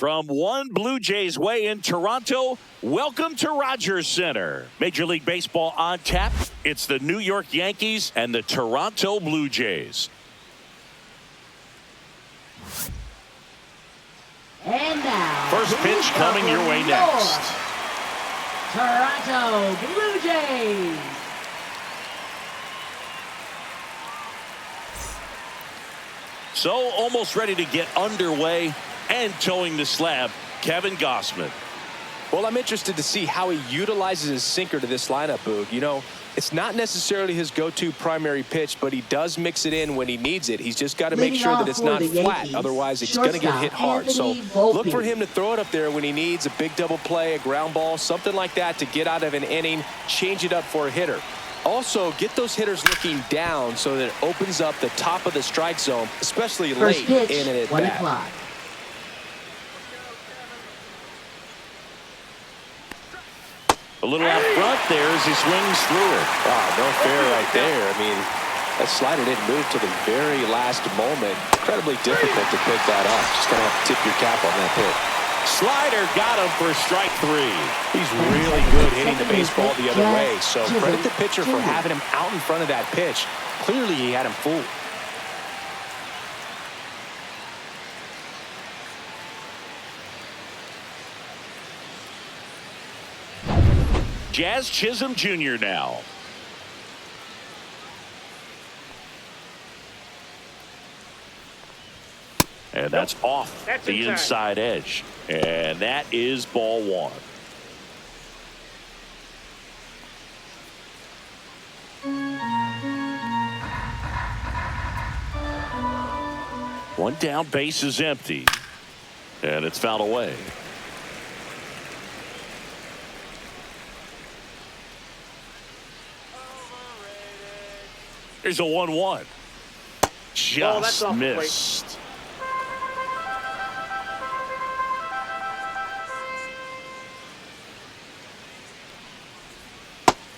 From one Blue Jays way in Toronto, welcome to Rogers Center. Major League Baseball on tap. It's the New York Yankees and the Toronto Blue Jays. And now, first pitch coming your way next. Toronto Blue Jays. So almost ready to get underway and towing the slab, Kevin Gausman. Well, I'm interested to see how he utilizes his sinker to this lineup, Boog. You know, it's not necessarily his go-to primary pitch, but he does mix it in when he needs it. He's just got to make sure that it's not flat. Otherwise, it's going to get hit hard. So look for him to throw it up there when he needs a big double play, a ground ball, something like that to get out of an inning, change it up for a hitter. Also, get those hitters looking down so that it opens up the top of the strike zone, especially late in an at-bat. A little out front there as he swings through it. Wow, no fair right there. I mean, that slider didn't move to the very last moment. Incredibly difficult to pick that up. Just going to have to tip your cap on that pitch. Slider got him for strike three. He's really good hitting the baseball the other way. So credit the pitcher for having him out in front of that pitch. Clearly, he had him fooled. Jazz Chisholm Jr. now. And that's off the inside edge. And that is ball one. One down, base is empty. And it's fouled away. Here's a 1-1. Just missed.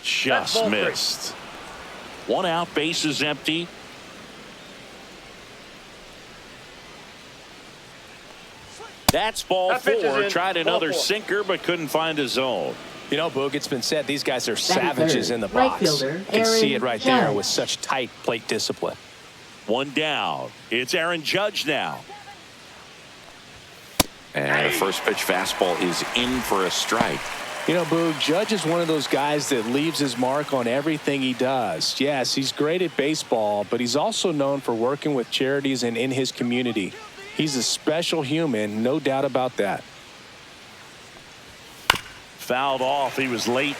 Just missed. One out, base is empty. That's ball four. Tried another sinker, but couldn't find a zone. You know, Boog, it's been said these guys are savages in the box. You can see it right there with such tight plate discipline. One down. It's Aaron Judge now. And the first pitch fastball is in for a strike. You know, Boog, Judge is one of those guys that leaves his mark on everything he does. Yes, he's great at baseball, but he's also known for working with charities and in his community. He's a special human, no doubt about that. Fouled off. He was late.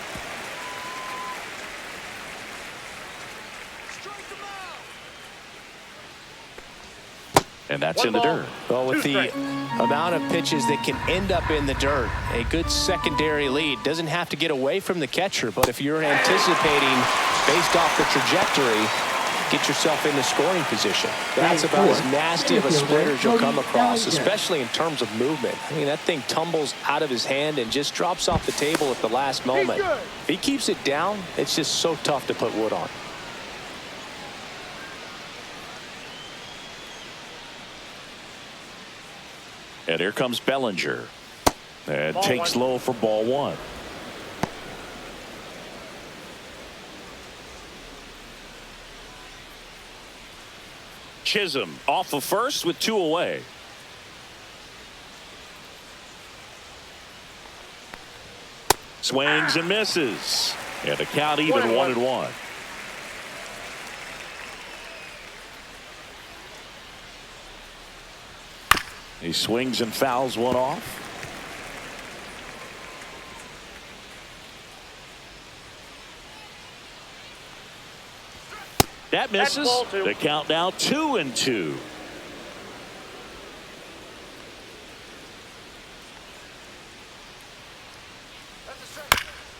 And that's in the dirt. Well, with the amount of pitches that can end up in the dirt, a good secondary lead doesn't have to get away from the catcher. But if you're anticipating based off the trajectory, get yourself in the scoring position. That's about as nasty of a splitter as you'll come across, especially in terms of movement. I mean, that thing tumbles out of his hand and just drops off the table at the last moment. If he keeps it down, it's just so tough to put wood on. And here comes Bellinger. And takes low for ball one. Chisholm off of first with two away. Swings and misses. And the count even 1-1. He swings and fouls one off. That misses. The count now 2-2.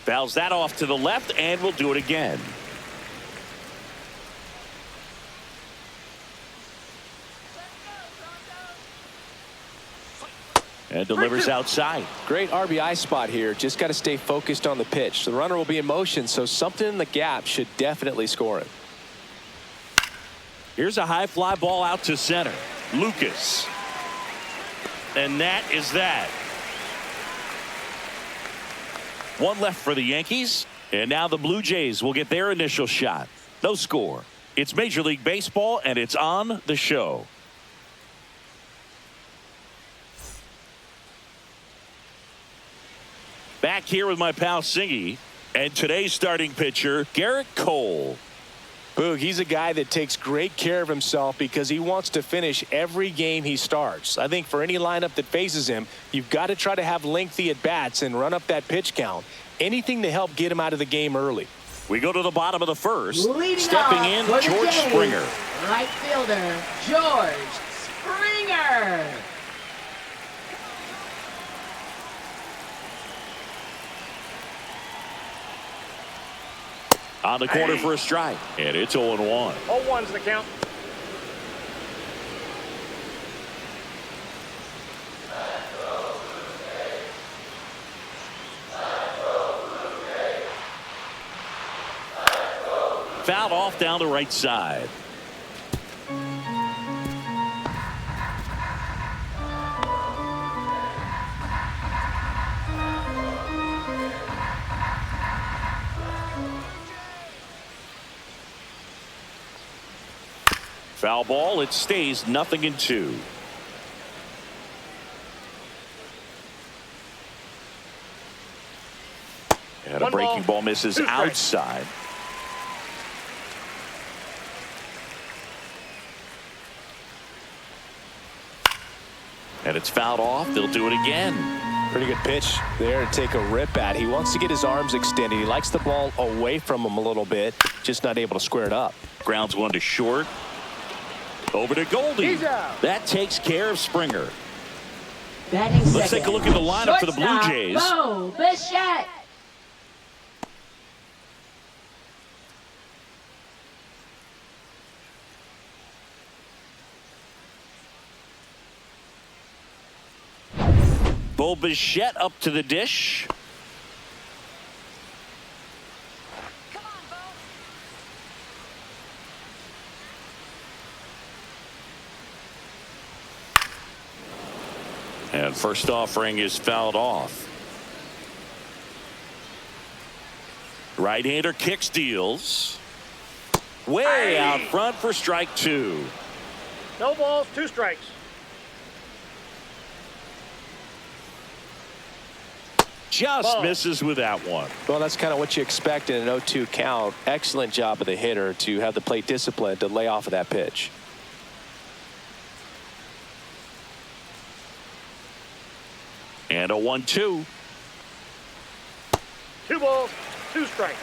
Fouls that off to the left and will do it again. And delivers outside. Great RBI spot here. Just got to stay focused on the pitch. The runner will be in motion, so something in the gap should definitely score it. Here's a high fly ball out to center. Lucas. And that is that. One left for the Yankees. And now the Blue Jays will get their initial shot. No score. It's Major League Baseball, and it's on the show. Back here with my pal Singy. And today's starting pitcher, Garrett Cole. Boog, he's a guy that takes great care of himself because he wants to finish every game he starts. I think for any lineup that faces him, you've got to try to have lengthy at-bats and run up that pitch count. Anything to help get him out of the game early. We go to the bottom of the first. Leading Stepping in, off George Springer. Right fielder, George Springer. On the corner for a strike. And it's 0-1. 0-1's the count. Fouled off down the right side. Foul ball. It stays 0-2. And a breaking ball misses outside. And it's fouled off. They'll do it again. Pretty good pitch there to take a rip at. He wants to get his arms extended. He likes the ball away from him a little bit. Just not able to square it up. Grounds one to short. Over to Goldie. That takes care of Springer. Let's take a look at the lineup for the Blue Jays. Bo Bichette. Bo Bichette up to the dish. And first offering is fouled off. Right-hander kicks, deals. Way out front for strike two. No balls, 2 strikes. Just misses with that one. Well, that's kind of what you expect in an 0-2 count. Excellent job of the hitter to have the plate discipline to lay off of that pitch. And a 1-2. 2 balls, 2 strikes.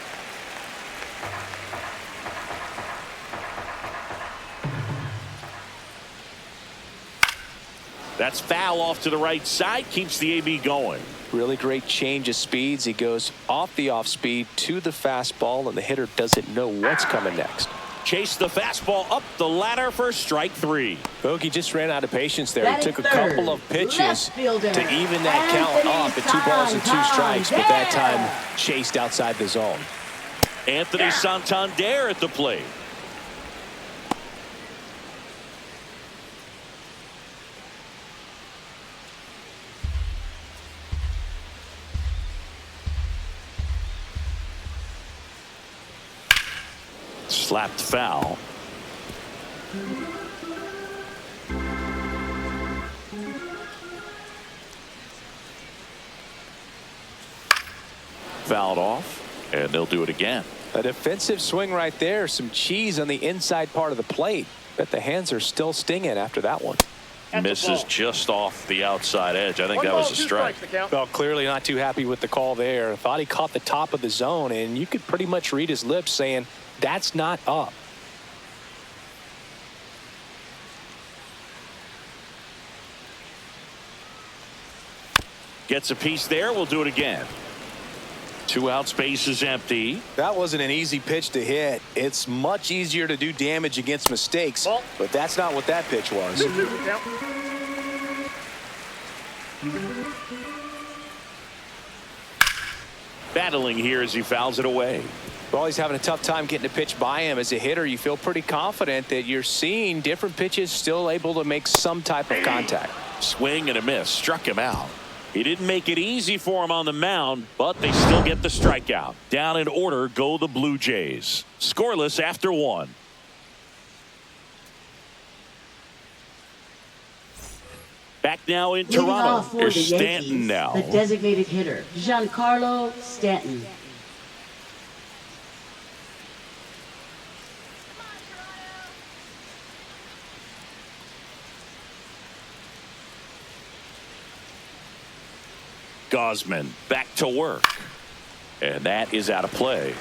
That's foul off to the right side. Keeps the AB going. Really great change of speeds. He goes off the off speed to the fastball, and the hitter doesn't know what's coming next. Chase the fastball up the ladder for strike three. Bogey just ran out of patience there. He took a couple of pitches to even that count off at 2 balls and 2 strikes, but that time chased outside the zone. Anthony Santander at the plate. Slapped foul. Fouled off, and they'll do it again. A defensive swing right there. Some cheese on the inside part of the plate. Bet the hands are still stinging after that one. Misses just off the outside edge. I think that was a strike. Well, clearly not too happy with the call there. Thought he caught the top of the zone, and you could pretty much read his lips saying, that's not up. Gets a piece there. We'll do it again. 2 out, space is empty. That wasn't an easy pitch to hit. It's much easier to do damage against mistakes, but that's not what that pitch was. Battling here as he fouls it away. Well, he's having a tough time getting a pitch by him. As a hitter, you feel pretty confident that you're seeing different pitches still able to make some type of contact. Swing and a miss. Struck him out. He didn't make it easy for him on the mound, but they still get the strikeout. Down in order go the Blue Jays. Scoreless after 1. Back now in Toronto. Here's Stanton now. The designated hitter, Giancarlo Stanton. Gausman back to work. And that is out of play.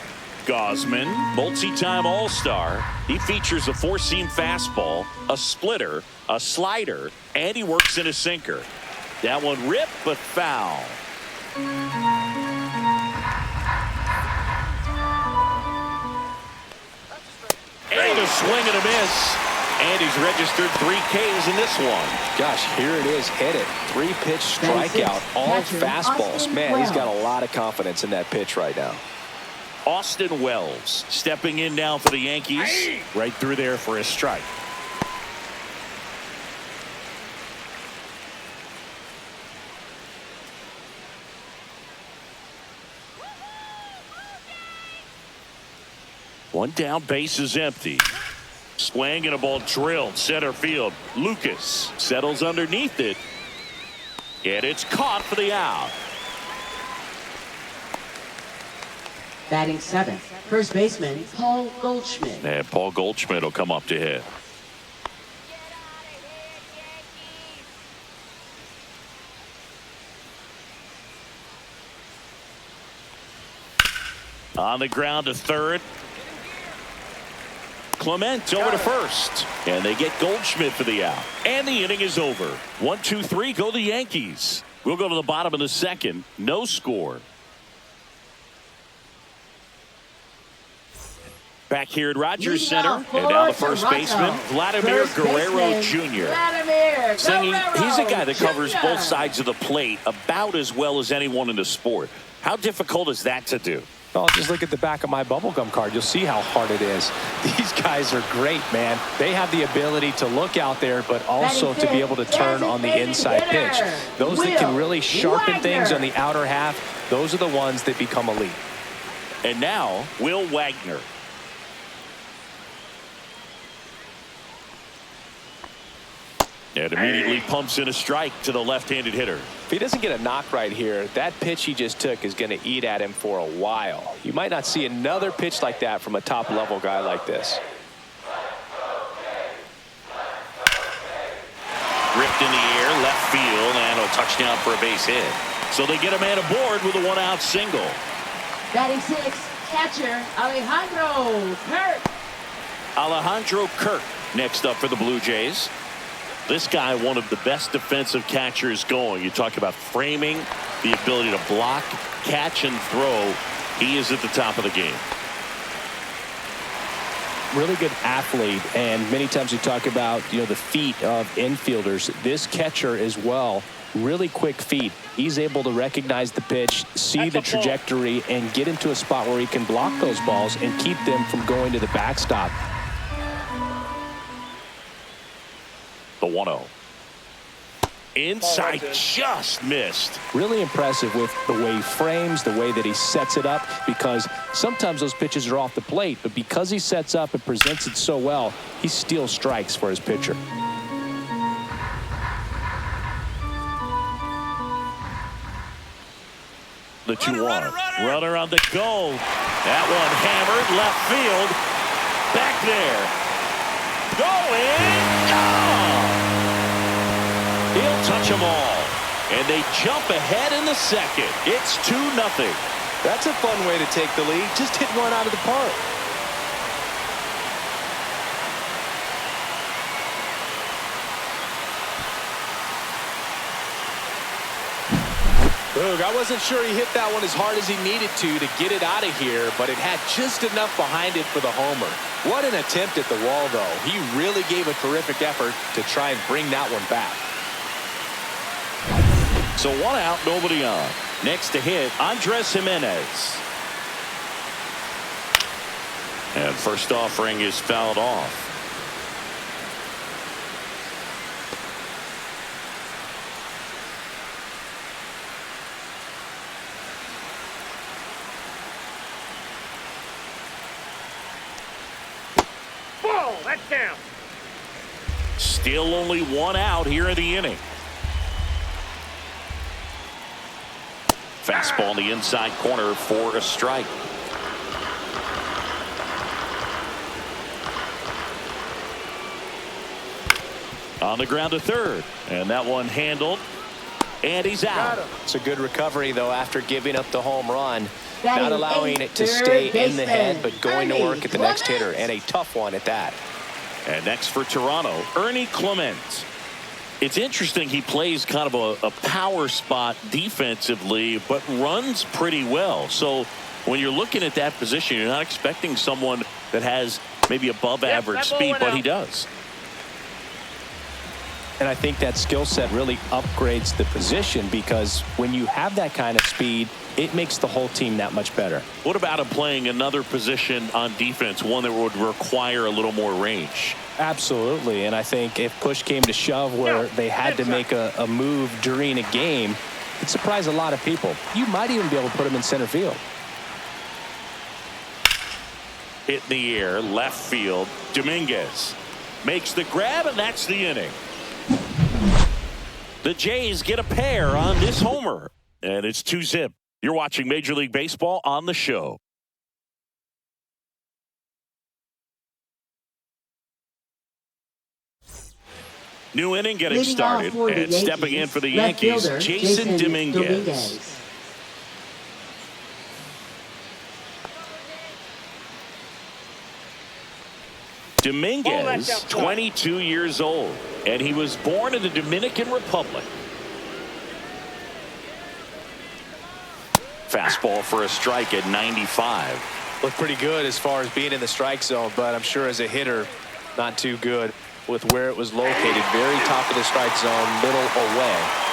Gausman, multi-time All-Star. He features a 4-seam fastball, a splitter, a slider, and he works in a sinker. That one ripped, but foul. And a swing and a miss. And he's registered 3 Ks in this one. Gosh, here it is. Hit it. 3-pitch strikeout. All fastballs. Man, he's got a lot of confidence in that pitch right now. Austin Wells stepping in now for the Yankees. Right through there for a strike. One down, base is empty. Swing and a ball drilled center field. Lucas settles underneath it. And it's caught for the out. Batting 7th, first baseman Paul Goldschmidt. And Paul Goldschmidt will come up to hit. On the ground to third. Clement over to first. And they get Goldschmidt for the out. And the inning is over. 1, 2, 3 go the Yankees. We'll go to the bottom of the second. No score. Back here at Rogers Center. And now the first baseman, Vladimir Guerrero Jr. Saying he's a guy that covers both sides of the plate about as well as anyone in the sport. How difficult is that to do? Oh, just look at the back of my bubblegum card. You'll see how hard it is. These guys are great, man. They have the ability to look out there, but also to be able to turn on the inside pitch. Those that can really sharpen things on the outer half, those are the ones that become elite. And now, Will Wagner. And immediately pumps in a strike to the left-handed hitter. If he doesn't get a knock right here, that pitch he just took is going to eat at him for a while. You might not see another pitch like that from a top-level guy like this. Ripped in the air, left field, and a touchdown for a base hit. So they get a man aboard with a one-out single. Batting 6th, catcher Alejandro Kirk. Alejandro Kirk next up for the Blue Jays. This guy, one of the best defensive catchers going. You talk about framing, the ability to block, catch, and throw. He is at the top of the game. Really good athlete, and many times you talk about, the feet of infielders. This catcher as well, really quick feet. He's able to recognize the pitch, see the trajectory, and get into a spot where he can block those balls and keep them from going to the backstop. The 1-0. Inside, just missed. Really impressive with the way he frames, the way that he sets it up, because sometimes those pitches are off the plate, but because he sets up and presents it so well, he steals strikes for his pitcher. The 2-1. Runner on the go. That one hammered left field. Back there. Going. Oh! He'll touch them all. And they jump ahead in the second. It's 2-0. That's a fun way to take the lead. Just hit one out of the park. Boog, I wasn't sure he hit that one as hard as he needed to get it out of here, but it had just enough behind it for the homer. What an attempt at the wall, though. He really gave a terrific effort to try and bring that one back. So 1 out, nobody on. Next to hit, Andres Jimenez. And first offering is fouled off. Ball, that's down. Still only one out here in the inning. Fastball in the inside corner for a strike. On the ground to third, and that one handled, and he's out. It's a good recovery, though, after giving up the home run. Batting Not allowing it to third stay in the baseman, head, but going to work at the next Clement. hitter, and a tough one at that. And next for Toronto, Ernie Clement. It's interesting, he plays kind of a power spot defensively, but runs pretty well. So when you're looking at that position, you're not expecting someone that has maybe above average that ball speed, went but out. he does. And I think that skill set really upgrades the position, because when you have that kind of speed, it makes the whole team that much better. What about him playing another position on defense, one that would require a little more range? Absolutely. And I think if push came to shove where they had to make a move during a game, it'd surprise a lot of people. You might even be able to put him in center field. Hit in the air, left field. Dominguez makes the grab, and that's the inning. The Jays get a pair on this homer, and it's 2-zip. You're watching Major League Baseball on the show. New inning getting Leading started, off for the and stepping in Yankees, for the left Yankees, fielder, Jason Dominguez. Dominguez, 22 years old, and he was born in the Dominican Republic. Fastball for a strike at 95. Looked pretty good as far as being in the strike zone, but I'm sure as a hitter, not too good with where it was located. Very top of the strike zone, middle away.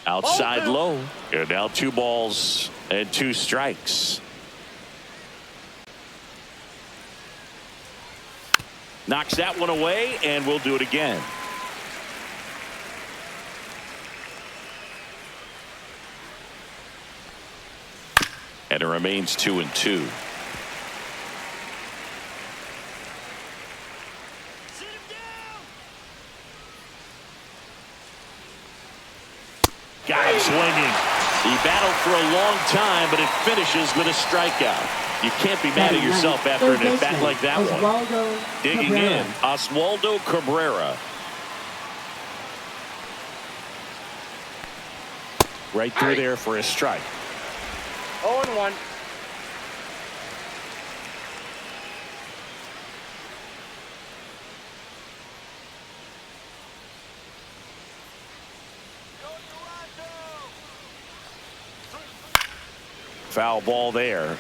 Outside low. And now 2 balls and 2 strikes. Knocks that one away, and we'll do it again. And it remains 2-2. Got him swinging. He battled for a long time, but it finishes with a strikeout. You can't be mad at yourself after an at-bat like that one. Digging in, Oswaldo Cabrera. Right through there for a strike. 0-1. Foul ball there.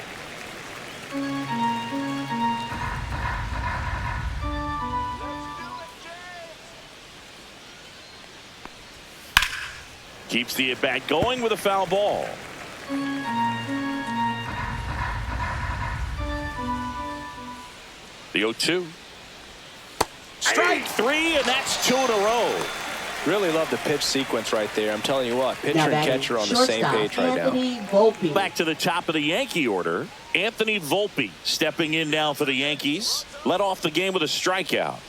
Keeps the at-bat going with a foul ball. The 0-2. Strike 3, and that's 2 in a row. Really love the pitch sequence right there. I'm telling you what, pitcher Now and batting catcher on the same shortstop, page right now. Anthony Volpe. Back to the top of the Yankee order. Anthony Volpe stepping in now for the Yankees. Led off the game with a strikeout.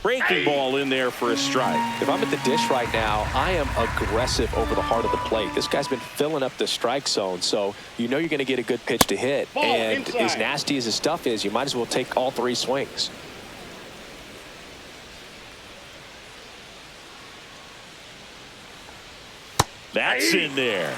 Breaking ball in there for a strike. If I'm at the dish right now, I am aggressive over the heart of the plate. This guy's been filling up the strike zone, so you know you're going to get a good pitch to hit. Ball and inside. as nasty as his stuff is, you might as well take all 3 swings. That's in there.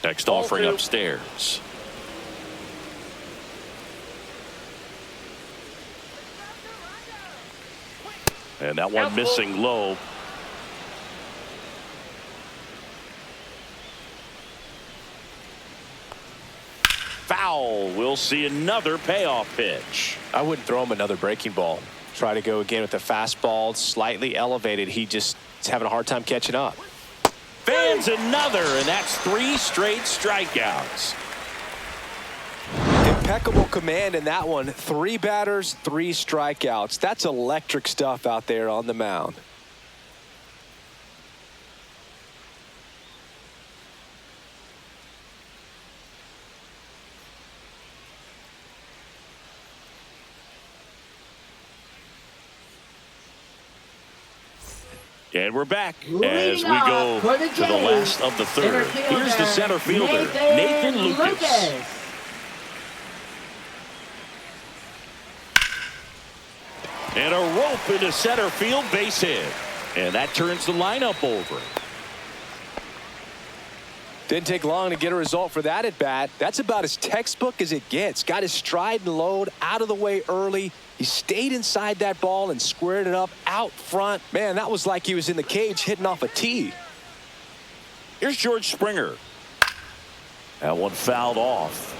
Next offering upstairs. And that one missing low. Foul. We'll see another payoff pitch. I wouldn't throw him another breaking ball. Try to go again with the fastball, slightly elevated. He just is having a hard time catching up. Fans another, and that's 3 straight strikeouts. Impeccable command in that one. 3 batters, 3 strikeouts. That's electric stuff out there on the mound. And we're back as we go to the last of the third. Here's the center fielder, Nathan Lucas. And a rope into center field, base hit. And that turns the lineup over. Didn't take long to get a result for that at bat. That's about as textbook as it gets. Got his stride and load out of the way early. He stayed inside that ball and squared it up out front. Man, that was like he was in the cage hitting off a tee. Here's George Springer. That one fouled off.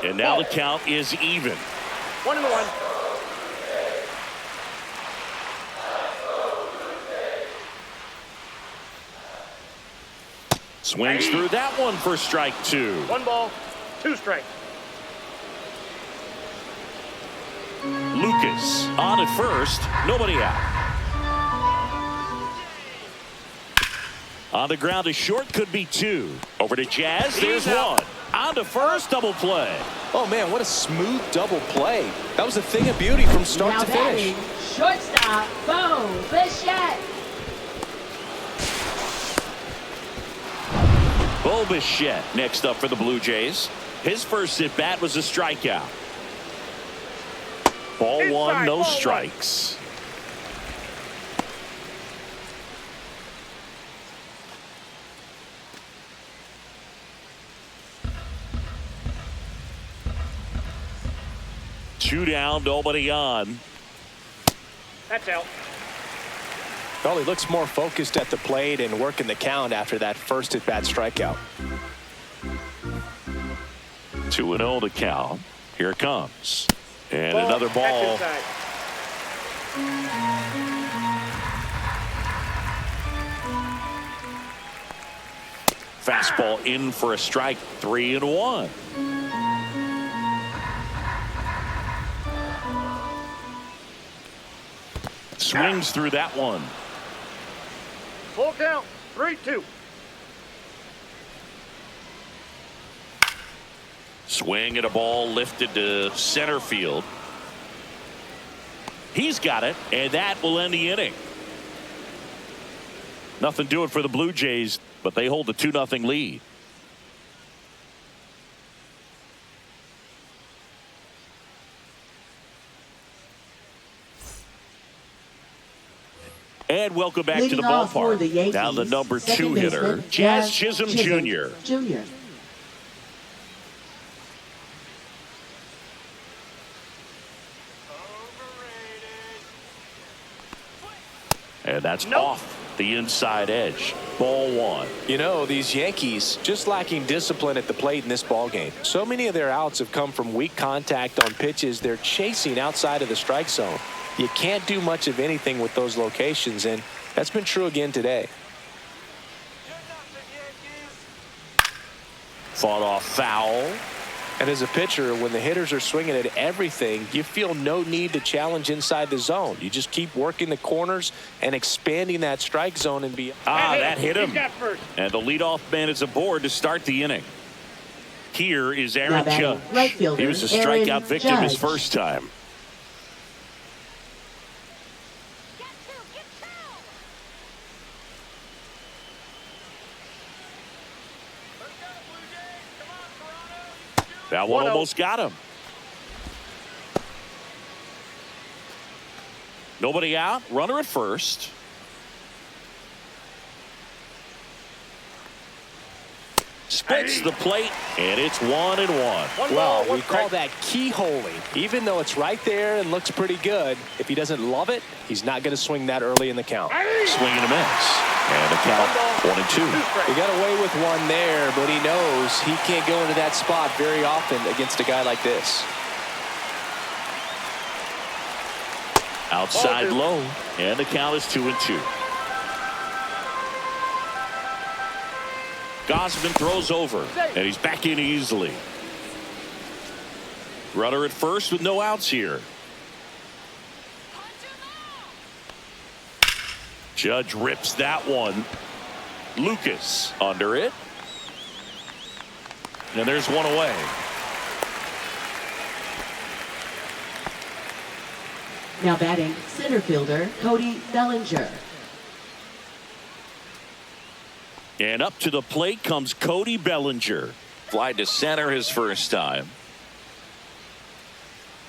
And now the count is even. 1-1. Swings through that one for strike 2. 1 ball, 2 strikes. Lucas on at first, nobody out. On the ground to short, could be 2. Over to Jazz, there's 1. On to first, double play. Oh man, what a smooth double play. That was a thing of beauty from start to finish. Shortstop, Bo Bichette. Bo Bichette next up for the Blue Jays. His first at bat was a strikeout. Ball 1, no strikes. Two down, nobody on. That's out. Well, he looks more focused at the plate and working the count after that first at bat strikeout. 2-0 to count. Here it comes. And Ball, another ball. Fastball in for a strike. 3-1. Swings through that one. Full count. 3-2. Swing at a ball lifted to center field. He's got it, and that will end the inning. Nothing doing for the Blue Jays, but they hold the 2-0 lead. And welcome back to the ballpark. Now the number 2 hitter, Jazz Chisholm Jr. And that's off the inside edge. Ball 1. You know, these Yankees just lacking discipline at the plate in this ball game. So many of their outs have come from weak contact on pitches they're chasing outside of the strike zone. You can't do much of anything with those locations, and that's been true again today. Fought off foul. And as a pitcher, when the hitters are swinging at everything, you feel no need to challenge inside the zone. You just keep working the corners and expanding that strike zone and be. That hit him. And the leadoff man is aboard to start the inning. Here is Aaron Judge. He was a strikeout victim his first time. That one almost got him. Nobody out. Runner at first. Spits the plate, and it's 1-1. Well, we call that keyholing. Even though it's right there and looks pretty good, if he doesn't love it, he's not going to swing that early in the count. Swing and a miss. And the count 1-2. He got away with one there, but he knows he can't go into that spot very often against a guy like this. Outside low, and the count is 2-2. Gosman throws over, and he's back in easily. Runner at first with no outs here. Judge rips that one. Lucas under it. And there's one away. Now batting center fielder Cody Bellinger. And up to the plate comes Cody Bellinger. Fly to center his first time.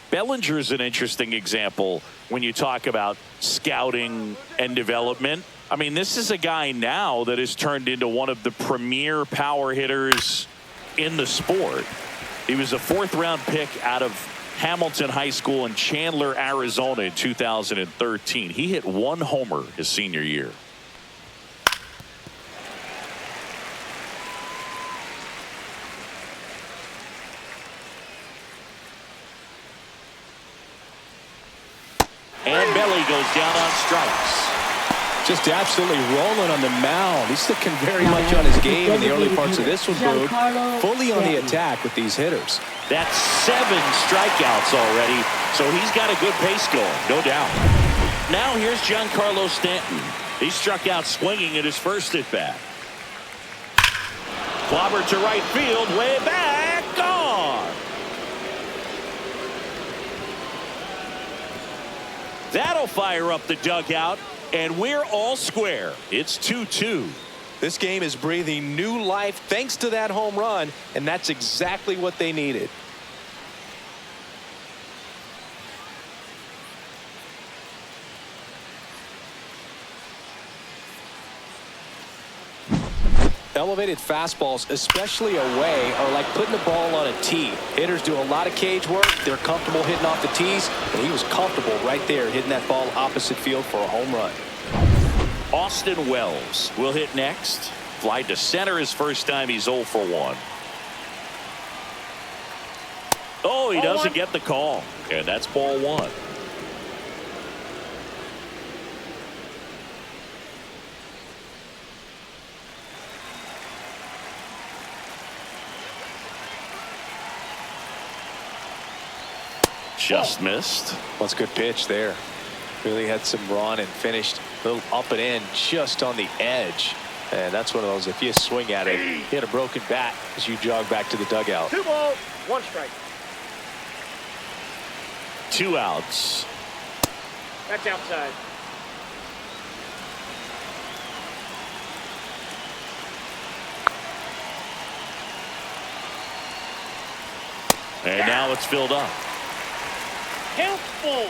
Bellinger is an interesting example when you talk about scouting and development. I mean, this is a guy now that has turned into one of the premier power hitters in the sport. He was a 4th-round pick out of Hamilton High School in Chandler, Arizona in 2013. He hit 1 homer his senior year. And Belly goes down on strikes. Just absolutely rolling on the mound. He's looking very much on his game in the early parts of this one, Boog. Fully on the attack with these hitters. That's 7 strikeouts already, so he's got a good pace going, no doubt. Now here's Giancarlo Stanton. He struck out swinging at his first at-bat. Clobbered to right field, way back, gone. That'll fire up the dugout, and we're all square. It's 2-2. This game is breathing new life thanks to that home run, and that's exactly what they needed. Elevated fastballs, especially away, are like putting the ball on a tee. Hitters do a lot of cage work. They're comfortable hitting off the tees, and he was comfortable right there hitting that ball opposite field for a home run. Austin Wells will hit next. Fly to center his first time. He's 0 for 1. Oh, he doesn't get the call. And that's ball 1. Just missed. That's a good pitch there. Really had some run and finished a little up and in just on the edge. And that's one of those, if you swing at it, you hit a broken bat as you jog back to the dugout. 2 balls, 1 strike. 2 outs. That's outside. And now it's filled up. Count full.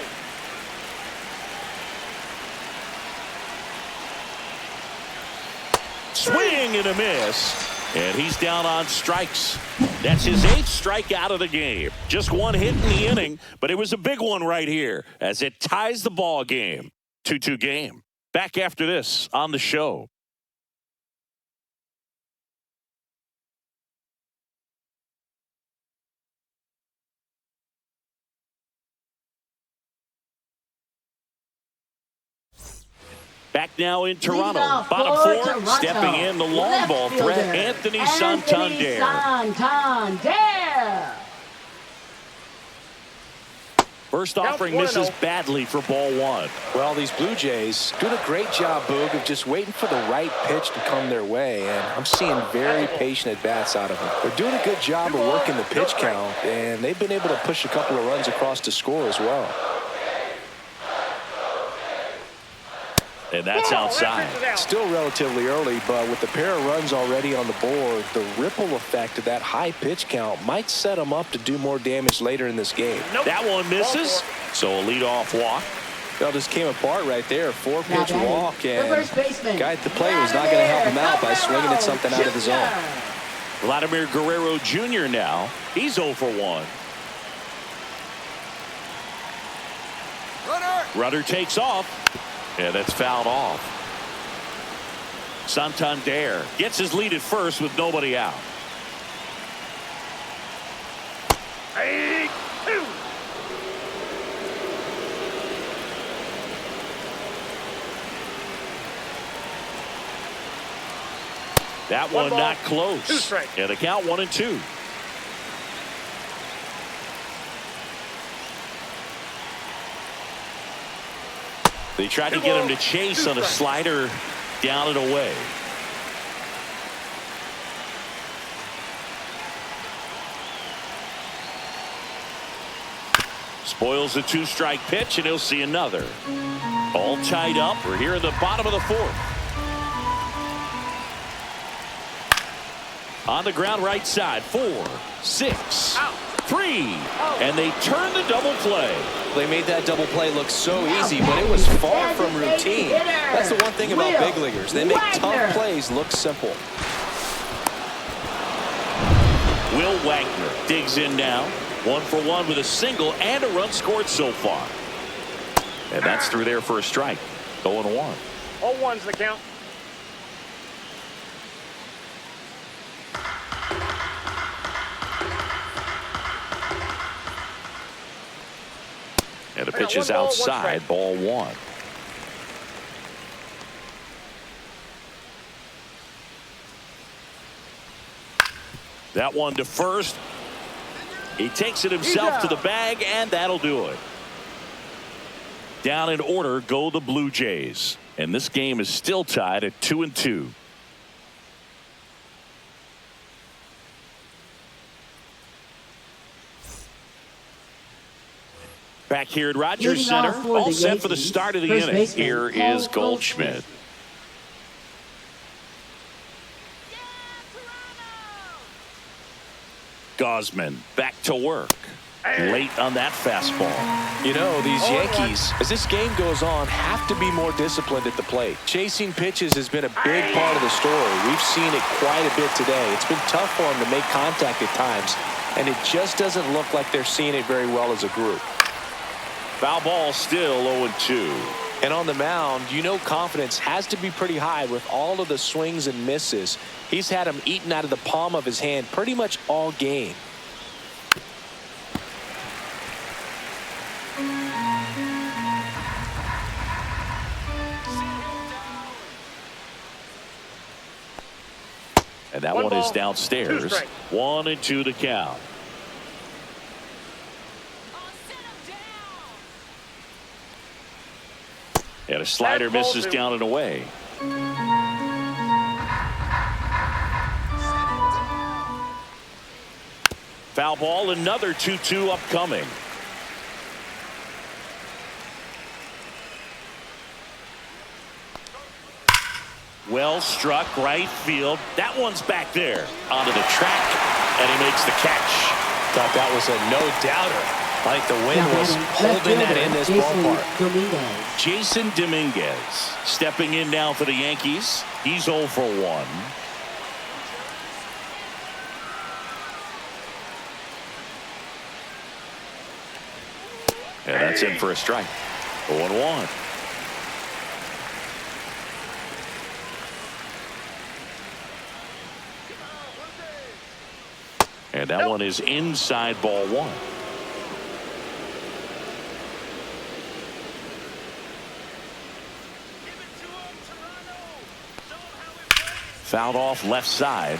Swing and a miss. And he's down on strikes. That's his 8th strikeout of the game. Just 1 hit in the inning, but it was a big one right here as it ties the ball game. 2-2 game. Back after this on the show. Back now in Toronto. Bottom 4, Toronto. stepping in the long Left ball fielder, threat, Anthony Santander. Santander. First offering misses badly for ball 1. Well, these Blue Jays doing a great job, Boog, of just waiting for the right pitch to come their way, and I'm seeing very patient at-bats out of them. They're doing a good job of working the pitch count, and they've been able to push a couple of runs across to score as well. And that's outside. Still relatively early, but with the pair of runs already on the board, the ripple effect of that high pitch count might set them up to do more damage later in this game. That one misses. So a leadoff walk. It all just came apart right there. 4-pitch walk, the and first baseman, the guy at the plate was not going to help him out by swinging at something out of the zone. Vladimir Guerrero Jr. now. He's 0 for 1. Rudder takes off. Yeah, that's fouled off. Santander gets his lead at first with nobody out. 8-2. That one ball, not 2 close. strikes. Yeah, the count 1-2. They tried to get him to chase on a slider down and away. Spoils the 2-strike pitch, and he'll see another. All tied up. We're here in the bottom of the 4th. On the ground right side. 4, 6, 3. And they turn the double play. They made that double play look so easy, but it was far from routine. That's the one thing about big leaguers. They make tough plays look simple. Will Wagner digs in now. 1 for 1 with a single and a run scored so far. And that's through there for a strike. 0-1. 0-1's the count. And the pitch is outside. Ball 1. That one to first. He takes it himself to the bag, and that'll do it. Down in order go the Blue Jays. And this game is still tied at 2-2. Back here at Rogers Center, all set for the start of the inning. Here is Goldschmidt. Gosman back to work. Late on that fastball. You know, these Yankees, as this game goes on, have to be more disciplined at the plate. Chasing pitches has been a big part of the story. We've seen it quite a bit today. It's been tough for them to make contact at times, and it just doesn't look like they're seeing it very well as a group. Foul ball, still 0-2. And on the mound, you know, confidence has to be pretty high with all of the swings and misses. He's had them eaten out of the palm of his hand pretty much all game. And that one is downstairs. 1-2 the count. And a slider misses down and away. Foul ball, another 2-2 upcoming. Well struck right field. That one's back there onto the track, and he makes the catch. Thought that was a no-doubter. I think the wind was holding that in this ballpark. Jason Dominguez stepping in now for the Yankees. He's 0 for 1. And that's in for a strike. 0-1. And that one is inside, ball 1. Fouled off left side.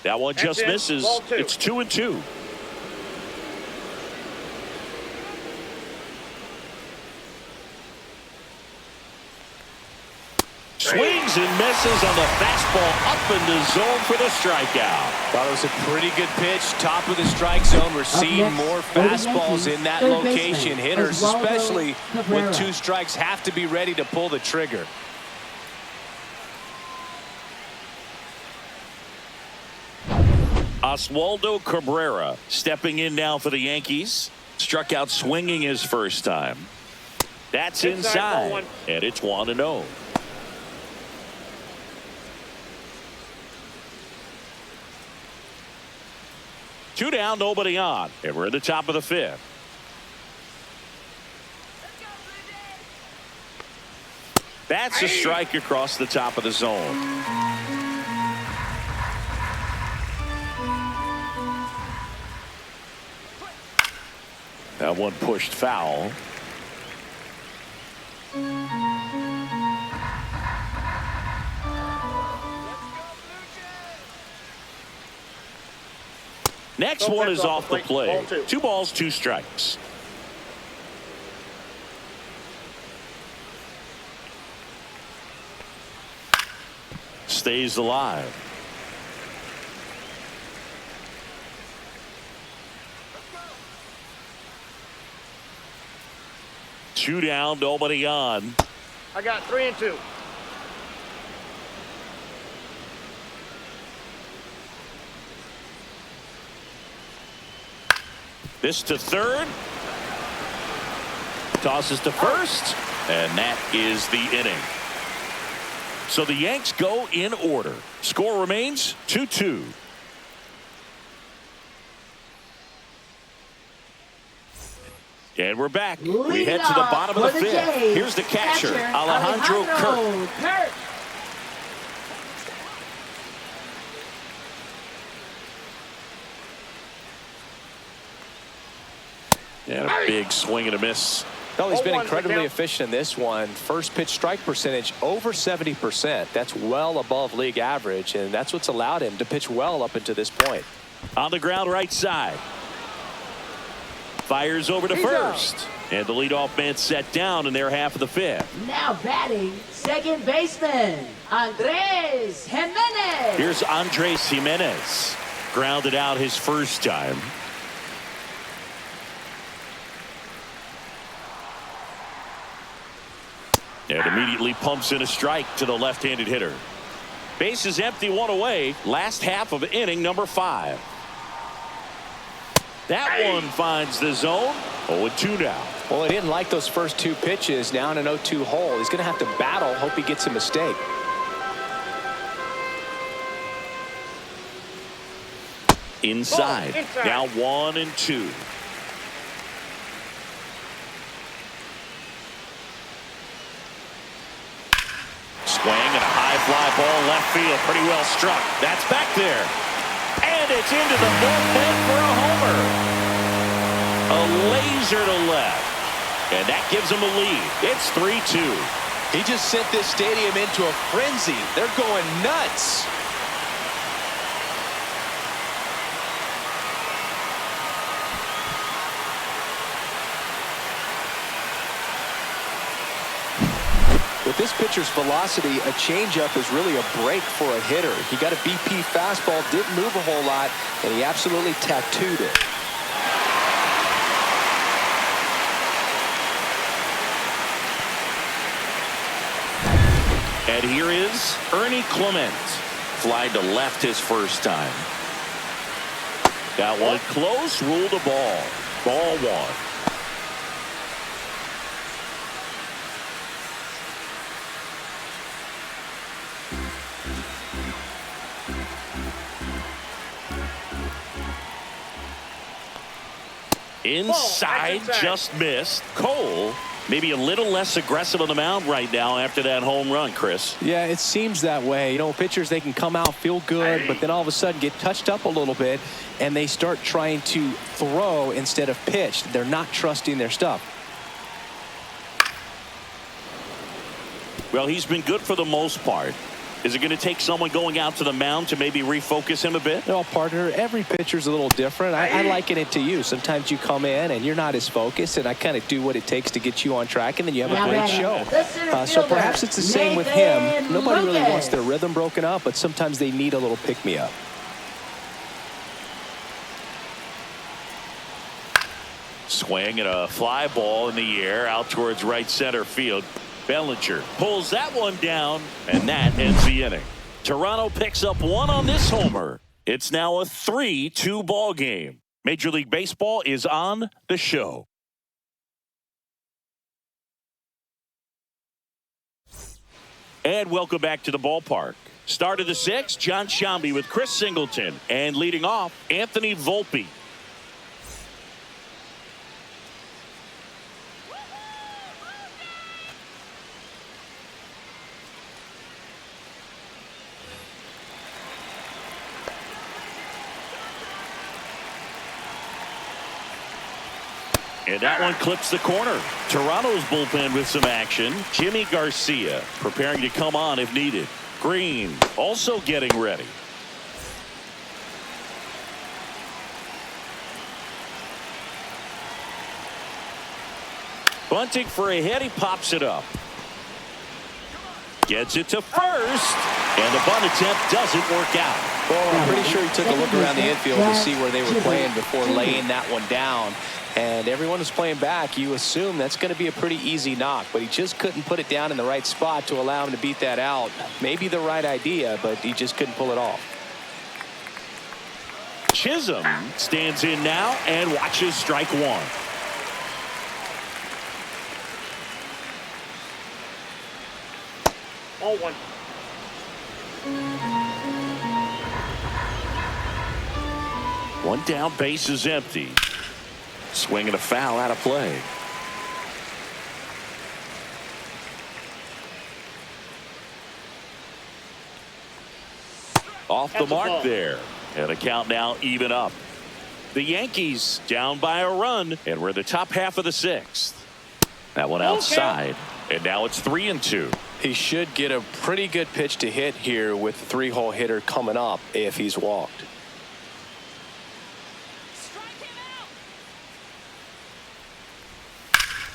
That one just misses. It's 2-2. Swings and misses on the fastball up in the zone for the strikeout. Thought it was a pretty good pitch. Top of the strike zone. We're seeing more fastballs in that location. Hitters, especially with 2 strikes, have to be ready to pull the trigger. Oswaldo Cabrera stepping in now for the Yankees. Struck out swinging his first time. That's inside, and it's 1-0. Two down, nobody on, and we're at the top of the fifth. That's a strike across the top of the zone. That one pushed foul. Next one is off the plate. 2 balls, 2 strikes. Stays alive. Two down, nobody on. I got 3 and 2. This to third. Tosses to first. And that is the inning. So the Yanks go in order. Score remains 2-2. And we're back. We head to the bottom of the fifth. Here's the catcher, Alejandro Kirk. And a big swing and a miss. Well, he's been incredibly efficient in this one. First pitch strike percentage over 70%. That's well above league average, and that's what's allowed him to pitch well up until this point. On the ground right side. Fires over to first. And the leadoff man set down in their half of the fifth. Now batting, second baseman, Andres Jimenez. Here's Andres Jimenez. Grounded out his first time. And immediately pumps in a strike to the left-handed hitter. Base is empty, 1 away. Last half of inning number 5. That one finds the zone. 0-2 now. Well, he didn't like those first 2 pitches. Now in an 0-2 hole. He's going to have to battle. Hope he gets a mistake. Inside. Now 1-2. Swing and a high fly ball left field. Pretty well struck. That's back there. And it's into the bullpen for a homer. A laser to left. And that gives him a lead. It's 3-2. He just sent this stadium into a frenzy. They're going nuts. With this pitcher's velocity, a changeup is really a break for a hitter. He got a BP fastball, didn't move a whole lot, and he absolutely tattooed it. And here is Ernie Clement. Fly to left his first time. Got one close, ruled a ball. Ball 1. Inside, just missed. Cole, maybe a little less aggressive on the mound right now after that home run, Chris. Yeah, it seems that way. You know, pitchers, they can come out, feel good, but then all of a sudden get touched up a little bit, and they start trying to throw instead of pitch. They're not trusting their stuff. Well, he's been good for the most part. Is it going to take someone going out to the mound to maybe refocus him a bit? No, partner, every pitcher's a little different. I liken it to you. Sometimes you come in and you're not as focused, and I kind of do what it takes to get you on track, and then you have a great show. So perhaps it's the same with him. Nobody really wants their rhythm broken up, but sometimes they need a little pick-me-up. Swing and a fly ball in the air out towards right center field. Bellinger pulls that one down, and that ends the inning. Toronto picks up 1 on this homer. It's now a 3-2 ball game. Major League Baseball is on the show. And welcome back to the ballpark. Start of the sixth, John Sciambi with Chris Singleton. And leading off, Anthony Volpe. And that one clips the corner. Toronto's bullpen with some action. Jimmy Garcia preparing to come on if needed. Green also getting ready. Bunting for a hit. He pops it up. Gets it to first. And the bunt attempt doesn't work out. Well, I'm pretty sure he took a look around the infield to see where they were playing before laying that one down. And everyone was playing back. You assume that's going to be a pretty easy knock, but he just couldn't put it down in the right spot to allow him to beat that out. Maybe the right idea, but he just couldn't pull it off. Chisholm stands in now and watches strike one. Ball one. One down, base is empty. Swing and a foul out of play. Off the mark there. And the count now even up. The Yankees down by a run, and we're in the top half of the sixth. That one outside. And now it's 3-2. He should get a pretty good pitch to hit here with the three-hole hitter coming up if he's walked.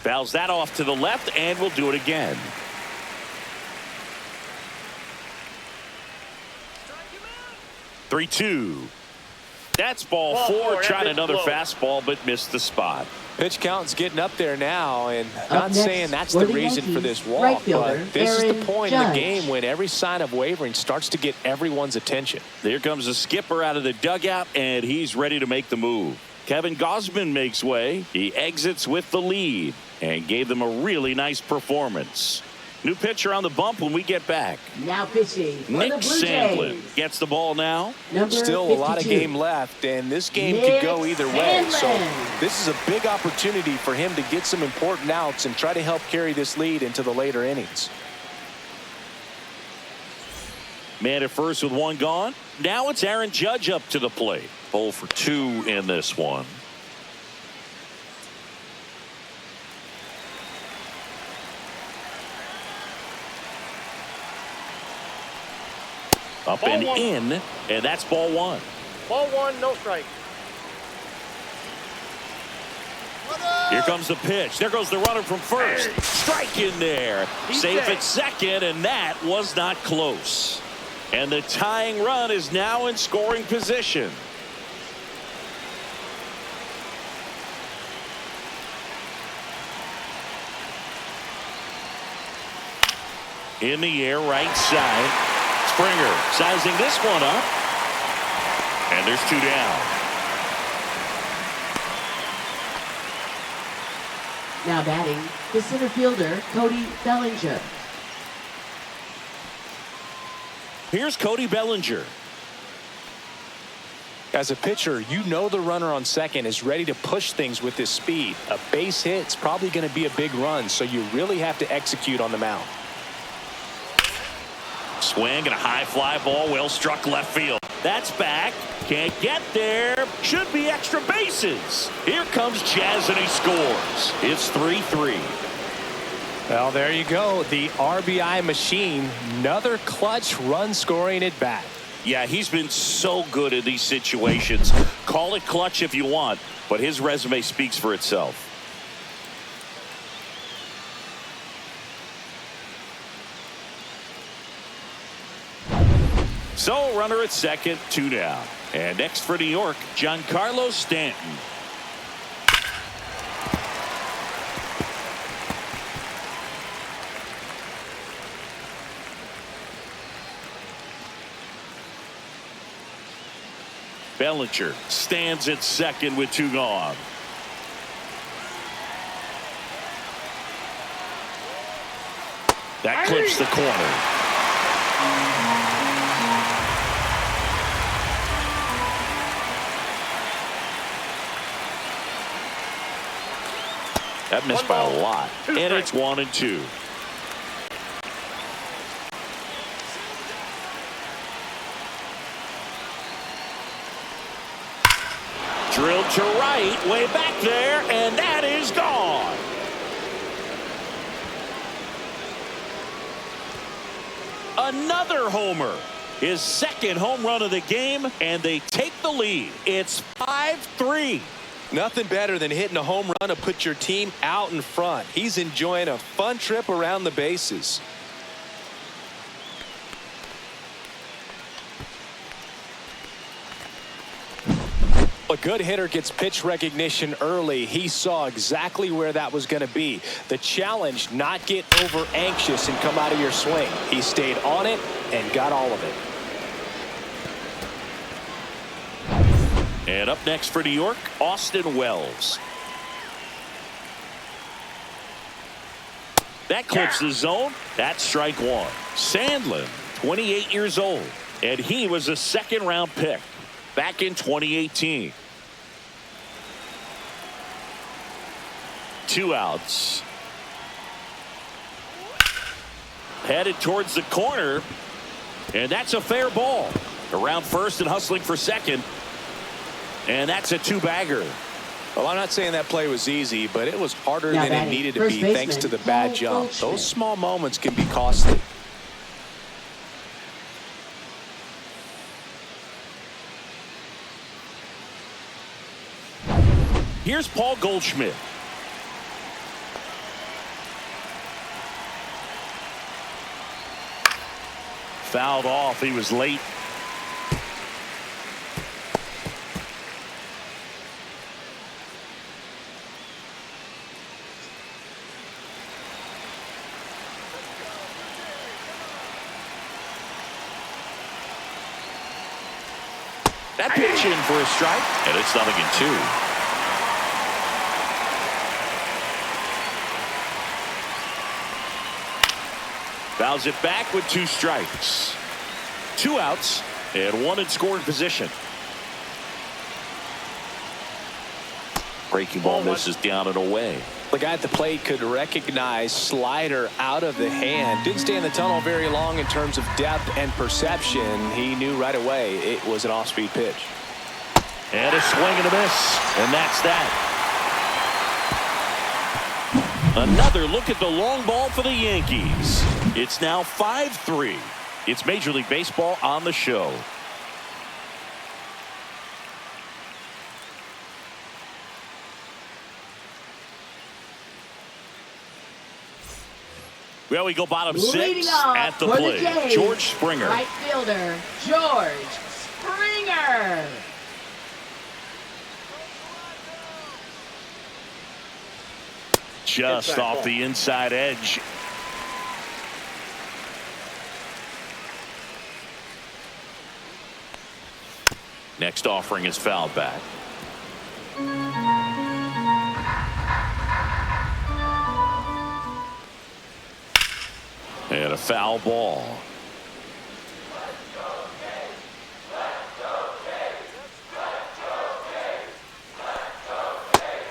Fouls that off to the left, and we'll do it again. Three, 2. That's ball four. Tried another fastball, but missed the spot. Pitch count's getting up there now, and not saying that's the reason for this walk, right but this is the point in the game when every sign of wavering starts to get everyone's attention. There comes the skipper out of the dugout, and he's ready to make the move. Kevin Gausman makes way. He exits with the lead and gave them a really nice performance. New pitcher on the bump when we get back. Now pitching for Nick the Blue Sandlin Jays. gets the ball now. Still 52. a lot of game left, and this game Nick could go either way. Sandlin. So this is a big opportunity for him to get some important outs and try to help carry this lead into the later innings. Man at first with one gone. Now it's Aaron Judge up to the plate. 0 for 2 in this one. Up Ball and one. in, and that's ball one. Ball one, no strike. Here comes the pitch. There goes the runner from first. Strike in there. He's Safe safe. at second, and that was not close. And the tying run is now in scoring position. In the air, right side. Springer sizing this one up. And there's 2 down. Now batting, the center fielder, Cody Bellinger. Here's Cody Bellinger. As a pitcher, you know the runner on second is ready to push things with his speed. A base hit's probably going to be a big run, so you really have to execute on the mound. Swing and a high fly ball, well struck left field. That's back. Can't get there. Should be extra bases. Here comes Jazz and he scores. It's 3-3. Well, there you go. The RBI machine. Another clutch run scoring at bat. Yeah, he's been so good in these situations. Call it clutch if you want, but his resume speaks for itself. So, runner at second, 2 down. And next for New York, Giancarlo Stanton. Bellinger stands at second with 2 gone. That clips the corner. That missed by a lot. And it's 1-2. Drilled to right, way back there, and that is gone. Another homer. His second home run of the game, and they take the lead. It's 5-3. Nothing better than hitting a home run to put your team out in front. He's enjoying a fun trip around the bases. A good hitter gets pitch recognition early. He saw exactly where that was going to be. The challenge, not get over anxious and come out of your swing. He stayed on it and got all of it. And up next for New York, Austin Wells. That clips the zone. That's strike 1. Sandlin, 28 years old, and he was a second-round pick back in 2018. 2 outs. Headed towards the corner, and that's a fair ball. Around first and hustling for second, and that's a 2-bagger. Well, I'm not saying that play was easy, but it was harder than it needed to be thanks to the bad jump. Those small moments can be costly. Here's Paul Goldschmidt. Fouled off. He was late. That pitch in for a strike, and it's 0-2. Fouls it back with 2 strikes. 2 outs and 1 in scoring position. Breaking ball misses down and away. The guy at the plate could recognize slider out of the hand. Didn't stay in the tunnel very long in terms of depth and perception. He knew right away it was an off-speed pitch. And a swing and a miss. And that's that. Another look at the long ball for the Yankees. It's now 5-3. It's Major League Baseball on the show. Well, we go bottom 6 at the plate. George Springer. Right fielder, George Springer. Just off the inside edge. Next offering is fouled back. And a foul ball.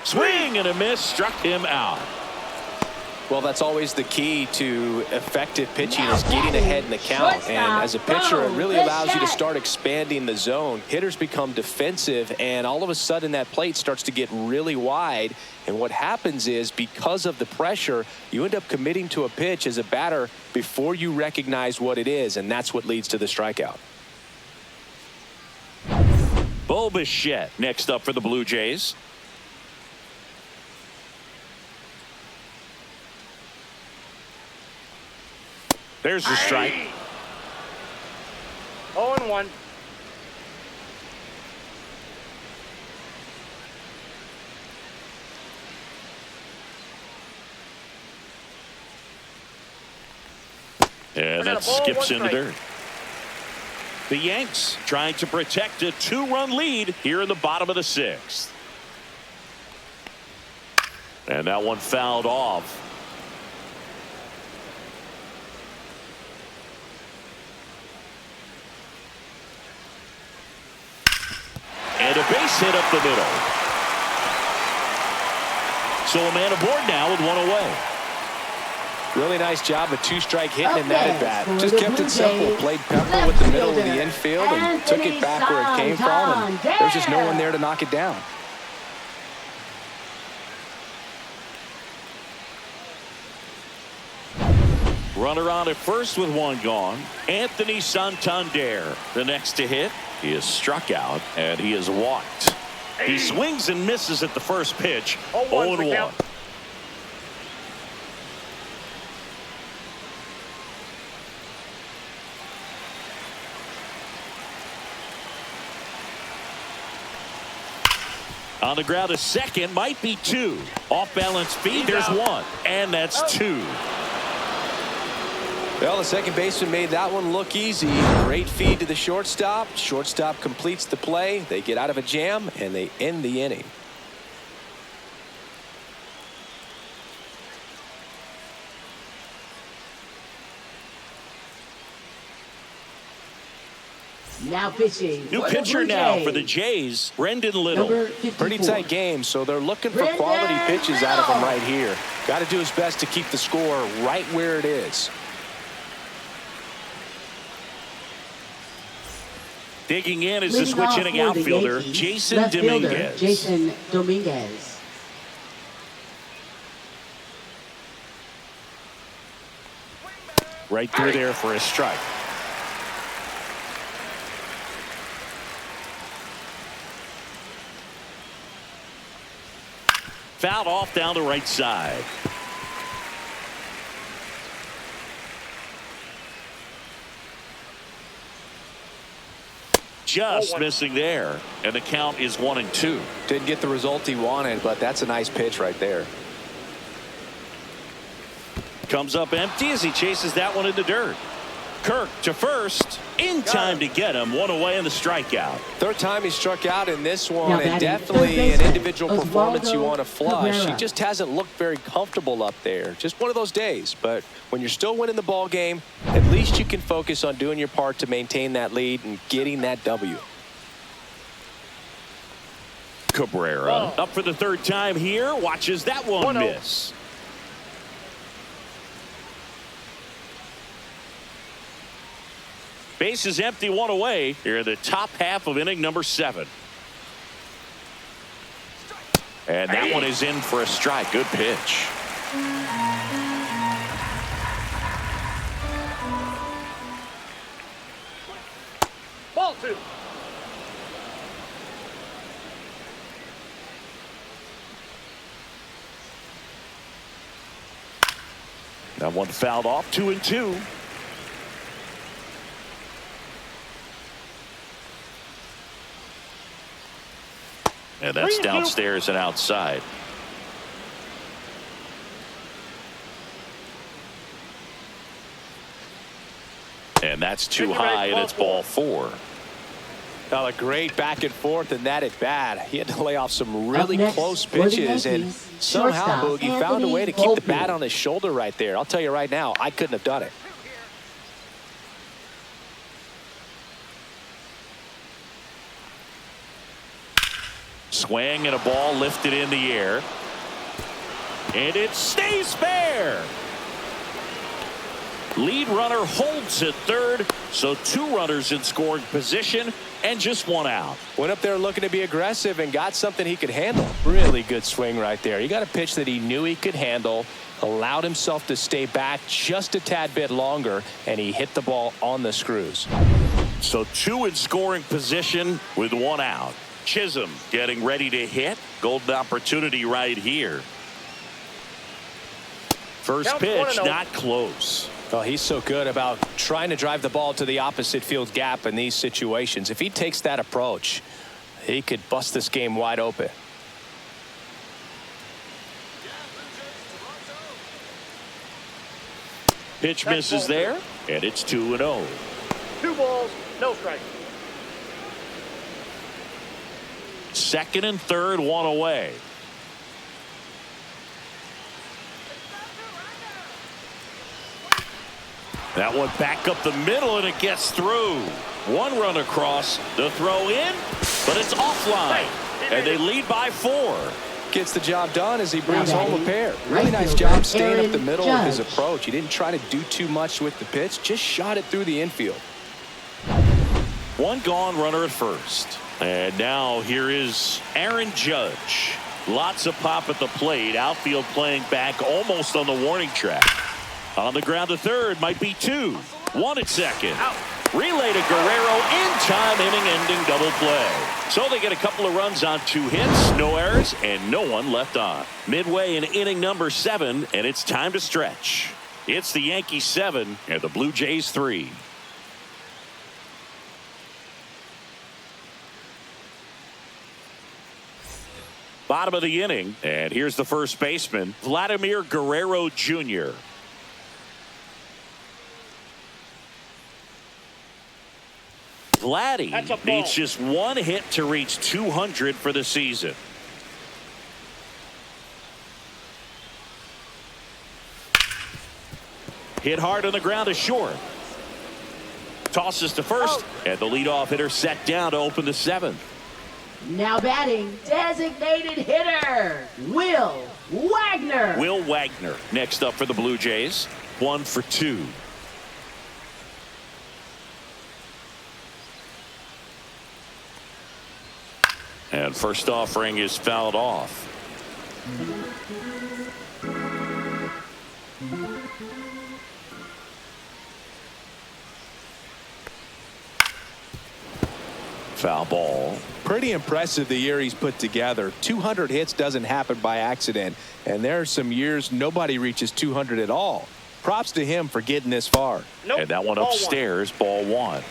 Swing and a miss, struck him out. Well, that's always the key to effective pitching, is getting ahead in the count. And as a pitcher, it really allows you to start expanding the zone. Hitters become defensive, and all of a sudden that plate starts to get really wide. And what happens is, because of the pressure, you end up committing to a pitch as a batter before you recognize what it is, and that's what leads to the strikeout. Bo Bichette next up for the Blue Jays. There's the strike. 0-1. And that skips into dirt. The Yanks trying to protect a 2-run lead here in the bottom of the 6th. And that one fouled off. And a base hit up the middle. So a man aboard now with 1 away. Really nice job of 2-strike hitting in that at bat. Just kept it simple. Played pepper with the middle of the infield and took it back where it came from. And there's just no one there to knock it down. Runner on at first with 1 gone. Anthony Santander, the next to hit. He is struck out and he is walked. He swings and misses at the first pitch. 0-1. On the ground, a second, might be 2. Off balance feed, there's 1. And that's 2. Well, the second baseman made that one look easy. Great feed to the shortstop. Shortstop completes the play. They get out of a jam, and they end the inning. Now pitching. New pitcher now for the Jays, Brendan Little. Pretty tight game, so they're looking for quality pitches out of him right here. Got to do his best to keep the score right where it is. Digging in is the switch inning outfielder, Jason Dominguez. Jason Dominguez. Right through there for a strike. Fouled off down the right side. Just missing there, and the count is 1-2. Didn't get the result he wanted, but that's a nice pitch right there. Comes up empty as he chases that one in the dirt. Kirk to first, in time to get him. 1 away in the strikeout. Third time he struck out in this one, Now and batting definitely third an baseman, individual performance you want to flush. Cabrera. He just hasn't looked very comfortable up there. Just one of those days. But when you're still winning the ball game, at least you can focus on doing your part to maintain that lead and getting that W. Cabrera up for the 3rd time here. Watches that one miss. Base is empty, 1 away here in the top half of inning number 7. And that one is in for a strike. Good pitch. Ball 2. That one fouled off. 2-2. And that's downstairs and outside. And that's too high, and it's ball 4. Now a great back and forth in that at bat. He had to lay off some really next, close for the pitches, and Yankees, somehow shortstop, Boogie found a way to keep the Anthony bat on his shoulder right there. I'll tell you right now, I couldn't have done it. Swing and a ball lifted in the air. And it stays fair. Lead runner holds at 3rd, so 2 runners in scoring position and just 1 out. Went up there looking to be aggressive and got something he could handle. Really good swing right there. He got a pitch that he knew he could handle, allowed himself to stay back just a tad bit longer, and he hit the ball on the screws. So 2 in scoring position with 1 out. Chisholm getting ready to hit. Golden opportunity right here. First pitch, not close. Well, he's so good about trying to drive the ball to the opposite field gap in these situations. If he takes that approach, he could bust this game wide open. Pitch misses there, and it's 2-0. 2 balls, no strikes. Second and third, one away. That one back up the middle, and it gets through. One run across, the throw in, but it's offline. And they lead by 4. Gets the job done as he brings home a pair. Really nice job staying up the middle with his approach. He didn't try to do too much with the pitch, just shot it through the infield. One gone, runner at first. And now here is Aaron Judge. Lots of pop at the plate. Outfield playing back almost on the warning track. On the ground to third, might be 2. 1 at second. Relay to Guerrero in time, inning-ending double play. So they get a couple of runs on 2 hits, no errors, and no one left on. Midway in inning number 7, and it's time to stretch. It's the Yankees 7 and the Blue Jays 3. Bottom of the inning, and here's the first baseman, Vladimir Guerrero Jr. Vladdy needs just 1 hit to reach 200 for the season. Hit hard on the ground to short. Tosses to first, and the leadoff hitter set down to open the 7th. Now batting, designated hitter, Will Wagner. Will Wagner next up for the Blue Jays. 1 for 2. And first offering is fouled off. Foul ball. Pretty impressive the year he's put together. 200 hits doesn't happen by accident. And there are some years nobody reaches 200 at all. Props to him for getting this far. And that one upstairs, ball 1.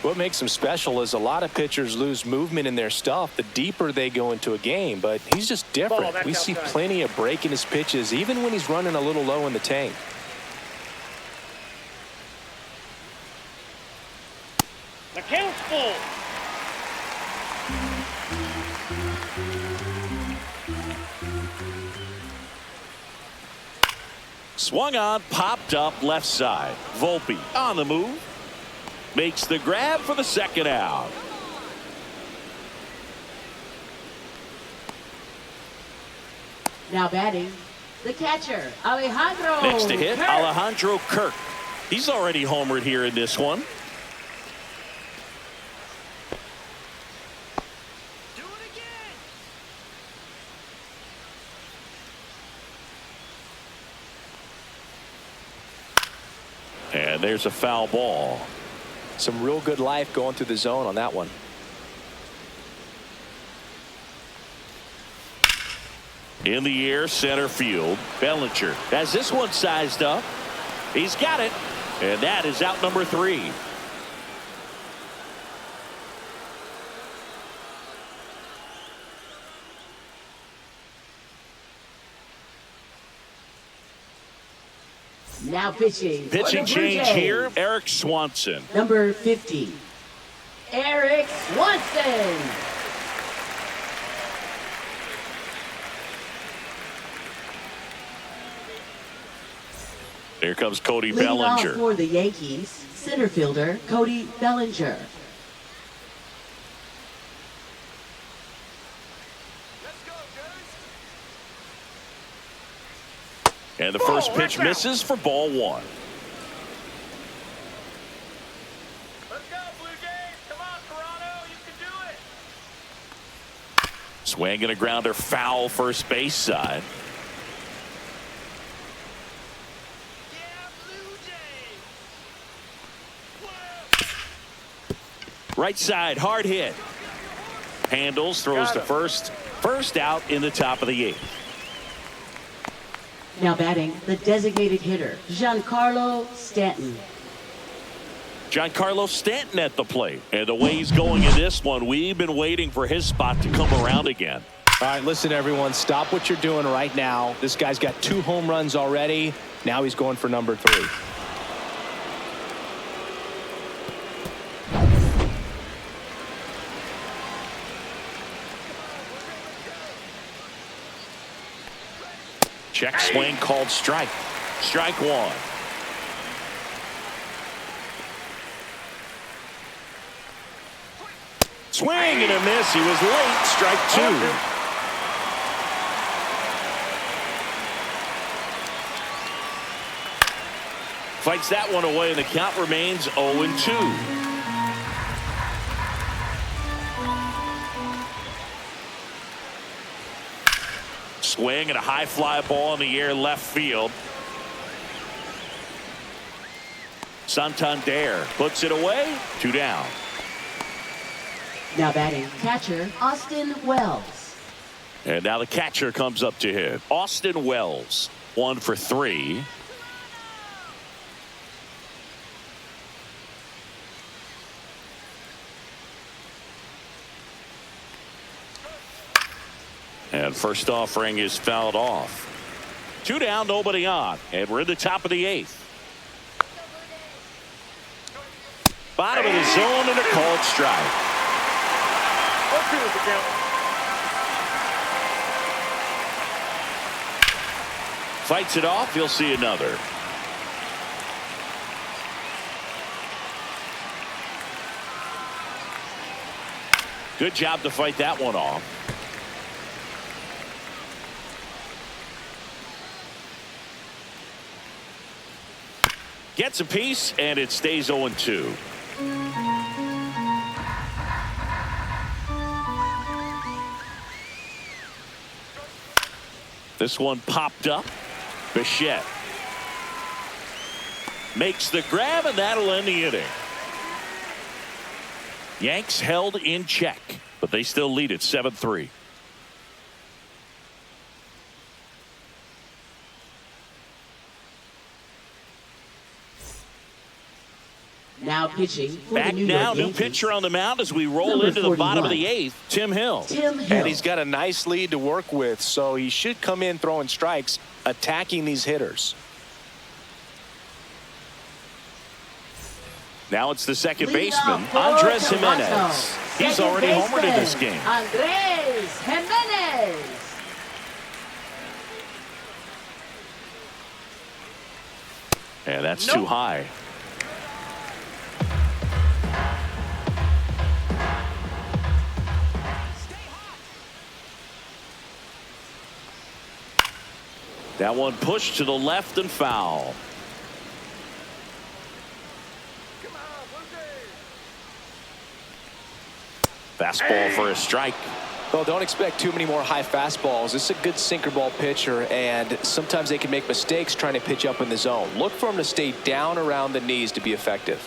What makes him special is a lot of pitchers lose movement in their stuff the deeper they go into a game, but he's just different. We see plenty of break in his pitches, even when he's running a little low in the tank. The count's full. Swung on, popped up left side. Volpe on the move. Makes the grab for the second out. Now batting, the catcher, Alejandro. Next to hit, Kirk. Alejandro Kirk. He's already homered here in this one. Do it again. And there's a foul ball. Some real good life going through the zone on that one. In the air, center field. Bellinger has this one sized up. He's got it. And that is out number 3. Now pitching. Pitching change here, Eric Swanson. Number 50, Eric Swanson. Here comes Cody Leading off Bellinger. for the Yankees, center fielder Cody Bellinger. And the first pitch misses for ball 1. Let's go, Blue Jays. Come on, Toronto. You can do it. Swing and a grounder foul first base side. Yeah, Blue Jays. Right side, hard hit. Handles, throws to first. First out in the top of the 8th. Now batting, the designated hitter, Giancarlo Stanton. Giancarlo Stanton at the plate. And the way he's going in this one, we've been waiting for his spot to come around again. All right, listen, everyone, stop what you're doing right now. This guy's got 2 home runs already. Now he's going for number 3. Check swing called strike. Strike one. Swing and a miss. He was late. Strike two. Fights that one away, and the count remains 0-2. Swing and a high fly ball in the air left field. Santander puts it away. 2 down. Now batting catcher Austin Wells. And now the catcher comes up to hit. Austin Wells, 1 for 3. And first offering is fouled off. 2 down, nobody on. And we're in the top of the 8th. Bottom of the zone and a called strike. Fights it off. You'll see another. Good job to fight that one off. Gets a piece, and it stays 0-2. This one popped up. Bichette makes the grab, and that'll end the inning. Yanks held in check, but they still lead at 7-3. Now pitching for Back the New now, York new Yankees. pitcher on the mound as we roll Number into the bottom of 41. the 8th, Tim Hill. And he's got a nice lead to work with, so he should come in throwing strikes, attacking these hitters. Now it's the second Leading baseman, off for Andres Toronto. Jimenez. He's Second already homered in this baseman, game. Andres Jimenez. And that's too high. That one pushed to the left and foul. Fastball for a strike. Well, don't expect too many more high fastballs. This is a good sinker ball pitcher, and sometimes they can make mistakes trying to pitch up in the zone. Look for him to stay down around the knees to be effective.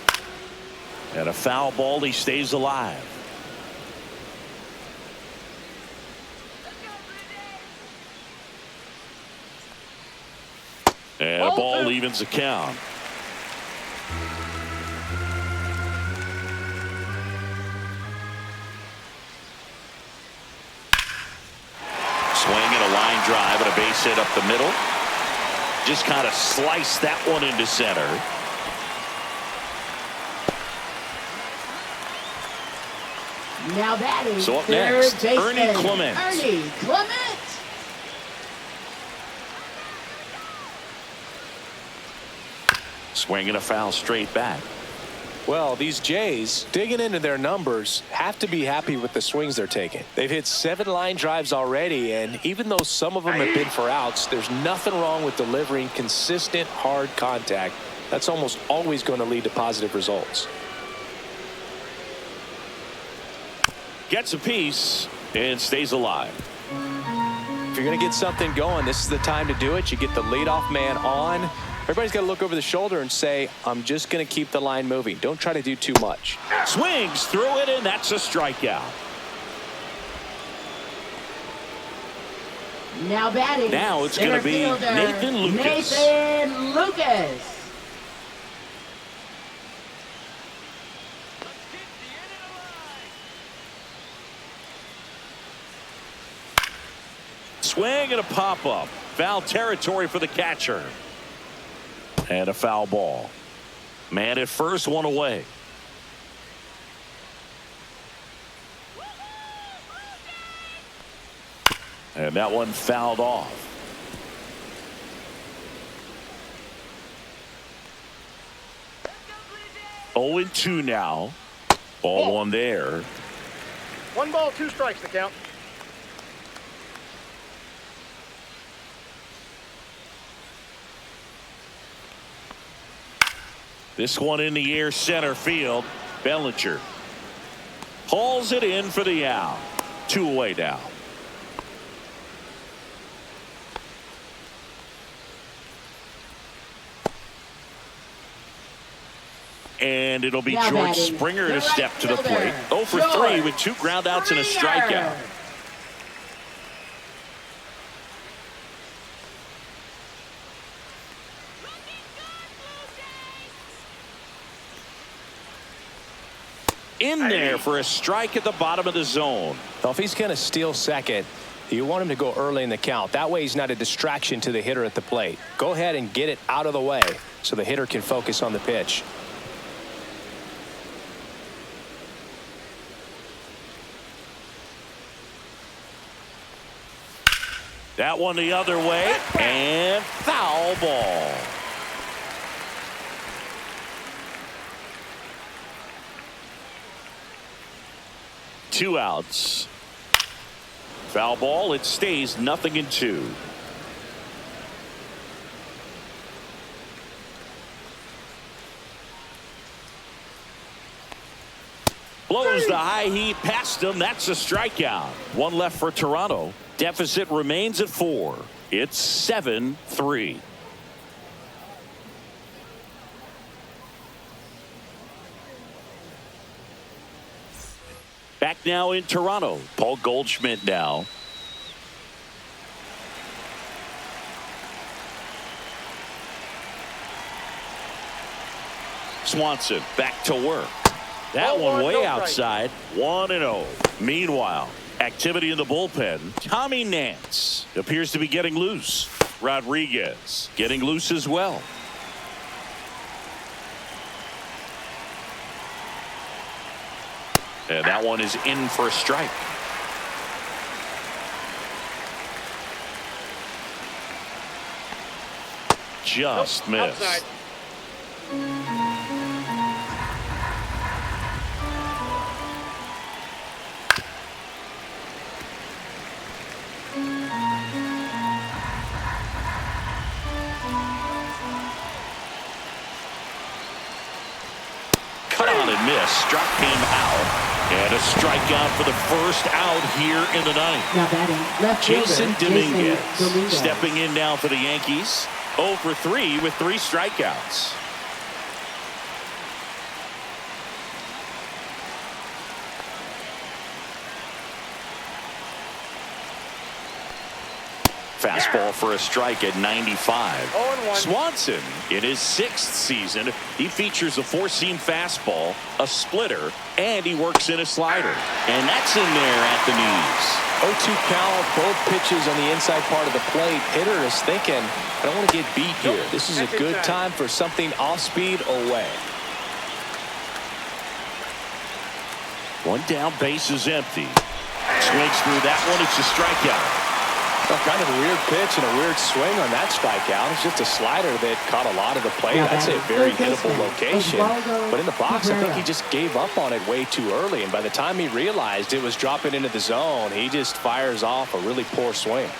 And a foul ball, he stays alive. And a ball evens the count. Swing and a line drive and a base hit up the middle. Just kind of sliced that one into center. Now batting So up third next, baseman, Ernie Clement. Ernie Clement. Swing and a foul straight back. Well, these Jays, digging into their numbers, have to be happy with the swings they're taking. They've hit 7 line drives already, and even though some of them have been for outs, there's nothing wrong with delivering consistent, hard contact. That's almost always going to lead to positive results. Gets a piece and stays alive. If you're going to get something going, this is the time to do it. You get the leadoff man on. Everybody's got to look over the shoulder and say, I'm just going to keep the line moving. Don't try to do too much. Swings through it, and that's a strikeout. Now batting. Now it's going to be center fielder, Nathan Lucas. Nathan Lucas. Swing and a pop-up. Foul territory for the catcher. And a foul ball. Man at first, one away. And that one fouled off. 0-2 now. Ball one there. 1 ball, 2 strikes to count. This one in the air, center field. Bellinger hauls it in for the out. 2 away now. And it'll be Now George batting, Springer the to step right to the fielder, plate. 0 for 3 George with 2 groundouts and a Springer. strikeout. In there for a strike at the bottom of the zone. Well, if he's going to steal second, you want him to go early in the count. That way he's not a distraction to the hitter at the plate. Go ahead and get it out of the way so the hitter can focus on the pitch. That one the other way, and foul ball. Two outs. Foul ball. It stays 0-2. Blows the high heat past him. That's a strikeout. 1 left for Toronto. Deficit remains at 4. It's 7-3. Back now in Toronto. Paul Goldschmidt now. Swanson back to work. That one way outside. 1-0. Meanwhile, activity in the bullpen. Tommy Nance appears to be getting loose. Rodriguez getting loose as well. And that one is in for a strike. Just missed. Outside. Cut on and miss. Struck him out. And a strikeout for the first out here in the ninth. Now batting, left Jason fielder, Dominguez Dominguez. stepping in now for the Yankees. 0 for 3 with 3 strikeouts. Fastball for a strike at 95. 0-1. Swanson in his 6th season. He features a 4-seam fastball, a splitter, and he works in a slider. And that's in there at the knees. 0-2 count, both pitches on the inside part of the plate. Hitter is thinking, I don't want to get beat here. This is a good time for something off speed away. 1 down, base is empty. Swings through that one. It's a strikeout. Well, kind of a weird pitch and a weird swing on that strikeout. It's just a slider that caught a lot of the plate. I'd say a very hittable location. But in the box, I think he just gave up on it way too early. And by the time he realized it was dropping into the zone, he just fires off a really poor swing.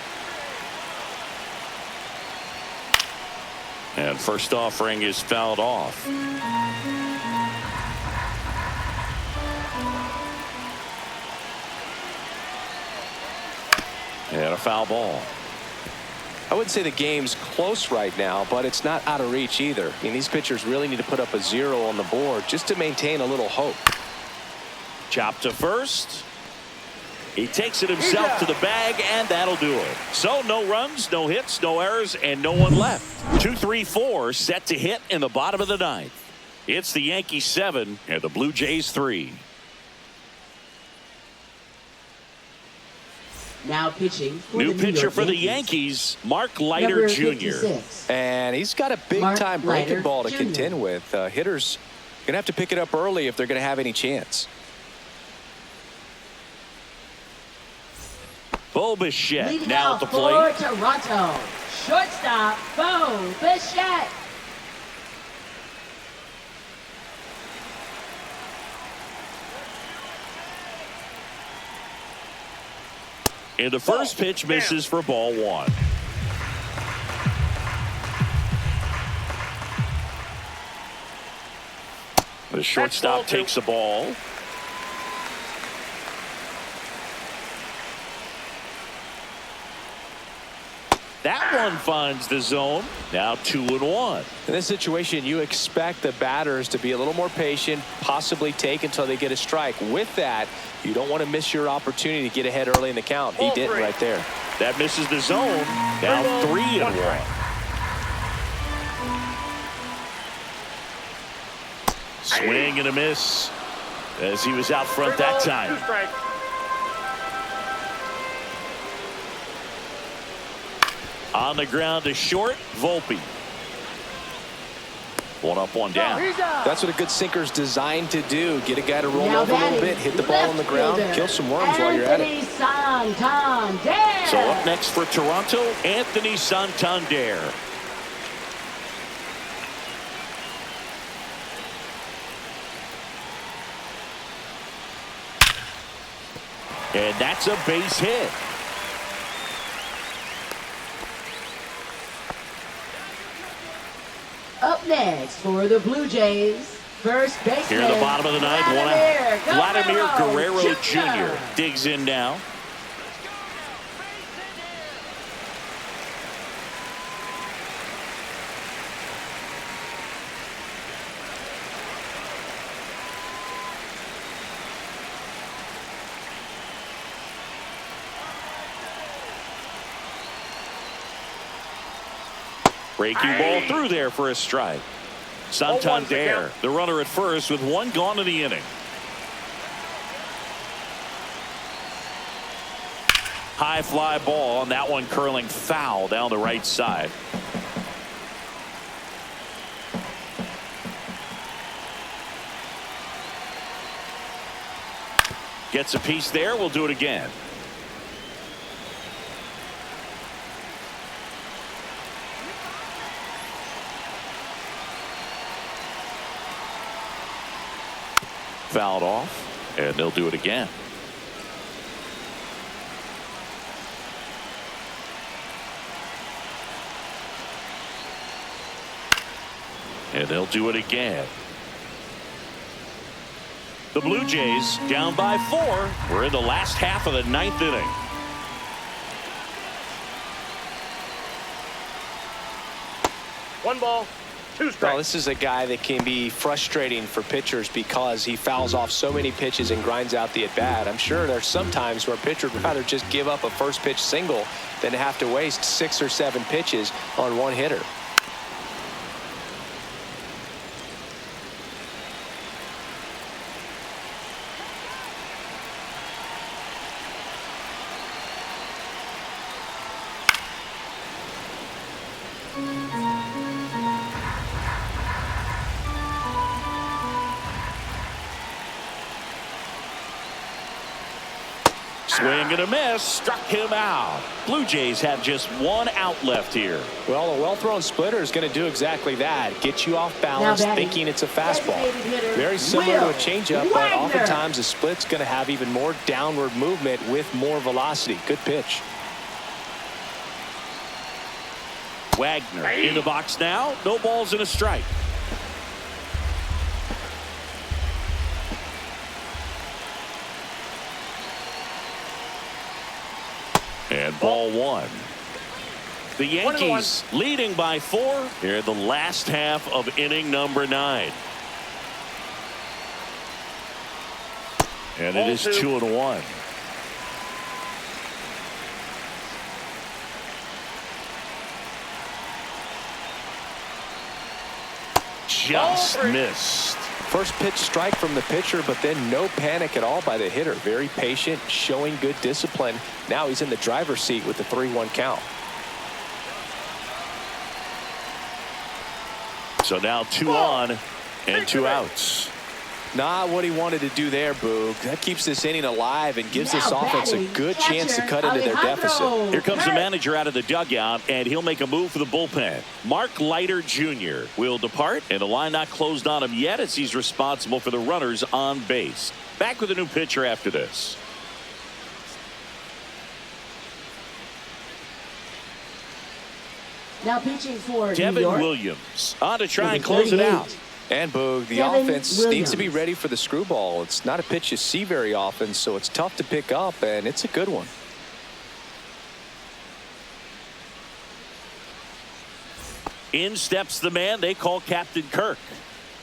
And first offering is fouled off. And a foul ball. I wouldn't say the game's close right now, but it's not out of reach either. I mean, these pitchers really need to put up a 0 on the board just to maintain a little hope. Chop to first. He takes it himself to the bag, and that'll do it. So no runs, no hits, no errors, and no one left. 2-3-4 set to hit in the bottom of the ninth. It's the Yankees 7 and the Blue Jays 3. Now pitching for New the New pitcher York for the Yankees. Yankees, Mark Leiter Number Jr. 56. And he's got a big-time breaking Leiter ball to Jr. contend with. Hitters going to have to pick it up early if they're going to have any chance. Bo Bichette Leading now out at the plate. for Toronto, shortstop Bo Bichette. And the first pitch misses for ball one. The shortstop takes the ball. That one finds the zone. Now 2-1. In this situation, you expect the batters to be a little more patient, possibly take until they get a strike. With that, you don't want to miss your opportunity to get ahead early in the count. He didn't right there. That misses the zone. Now 3-1. Swing and a miss as he was out front that time. On the ground to short, Volpe. One up, one down. That's what a good sinker's designed to do. Get a guy to roll over a little bit, hit the ball on the ground, kill some worms while you're at it. So up next for Toronto, Anthony Santander. And that's a base hit. Up next for the Blue Jays, first baseman. Here in the bottom of the ninth, one out. Vladimir Guerrero Jr. digs in now. Breaking ball through there for a strike. Santander, the runner at first with one gone in the inning. High fly ball, and that one curling foul down the right side. Gets a piece there. We'll do it again. Fouled off, and they'll do it again. And they'll do it again. The Blue Jays down by 4. We're in the last half of the ninth inning. One ball. Well, this is a guy that can be frustrating for pitchers because he fouls off so many pitches and grinds out the at-bat. I'm sure there's some times where a pitcher would rather just give up a first pitch single than to have to waste 6 or 7 pitches on one hitter. Swing and a miss, struck him out. Blue Jays have just one out left here. Well, a well-thrown splitter is going to do exactly that. Get you off balance, thinking it's a fastball. Very similar to a changeup, but oftentimes a split's going to have even more downward movement with more velocity. Good pitch. Wagner in the box now. No balls and a strike. And ball 1. The Yankees leading by 4 here in the last half of inning number 9. And it is 2-1. Just missed. First pitch strike from the pitcher, but then no panic at all by the hitter. Very patient, showing good discipline. Now he's in the driver's seat with the 3-1 count. So now 2 on and 2 outs. Not what he wanted to do there, Boog. That keeps this inning alive and gives this offense a good chance to cut into their deficit. Here comes the manager out of the dugout, and he'll make a move for the bullpen. Mark Leiter Jr. will depart, and the line not closed on him yet as he's responsible for the runners on base. Back with a new pitcher after this. Now pitching for New Devin York. Williams on to try Number and close it 38. out. And Boog, the Devin offense Williams. needs to be ready for the screwball. It's not a pitch you see very often, so it's tough to pick up, and it's a good one. In steps the man they call Captain Kirk.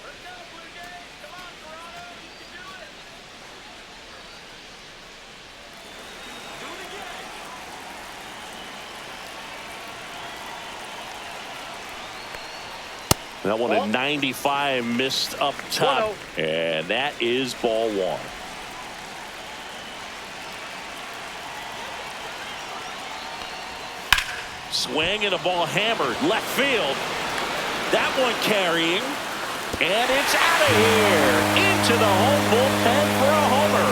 Let's go, Blue Jays. Come on, Toronto. You can do it. Do it again. That one at 95 missed up top, and that is ball one. Swing and a ball hammered left field. That one carrying, and it's out of here into the home bullpen for a homer.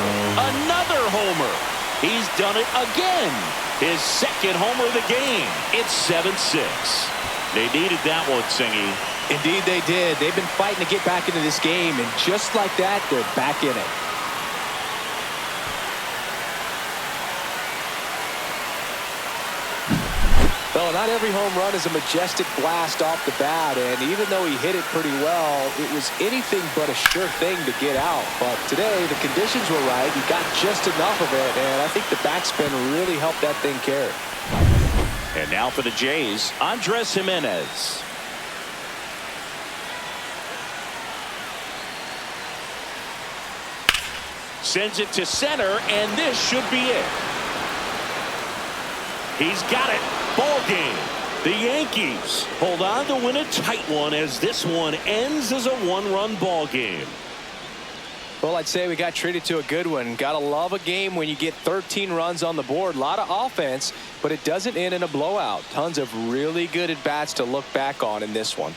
Another homer. He's done it again. His second homer of the game. It's 7-6. They needed that one, Singy. Indeed they did. They've been fighting to get back into this game, and just like that, they're back in it. Well, not every home run is a majestic blast off the bat, and even though he hit it pretty well, it was anything but a sure thing to get out. But today, the conditions were right. He got just enough of it, and I think the backspin really helped that thing carry. And now for the Jays, Andres Jimenez. Sends it to center, and this should be it. He's got it. Ball game. The Yankees hold on to win a tight one as this one ends as a one-run ball game. Well, I'd say we got treated to a good one. Gotta love a game when you get 13 runs on the board. A lot of offense, but it doesn't end in a blowout. Tons of really good at-bats to look back on in this one.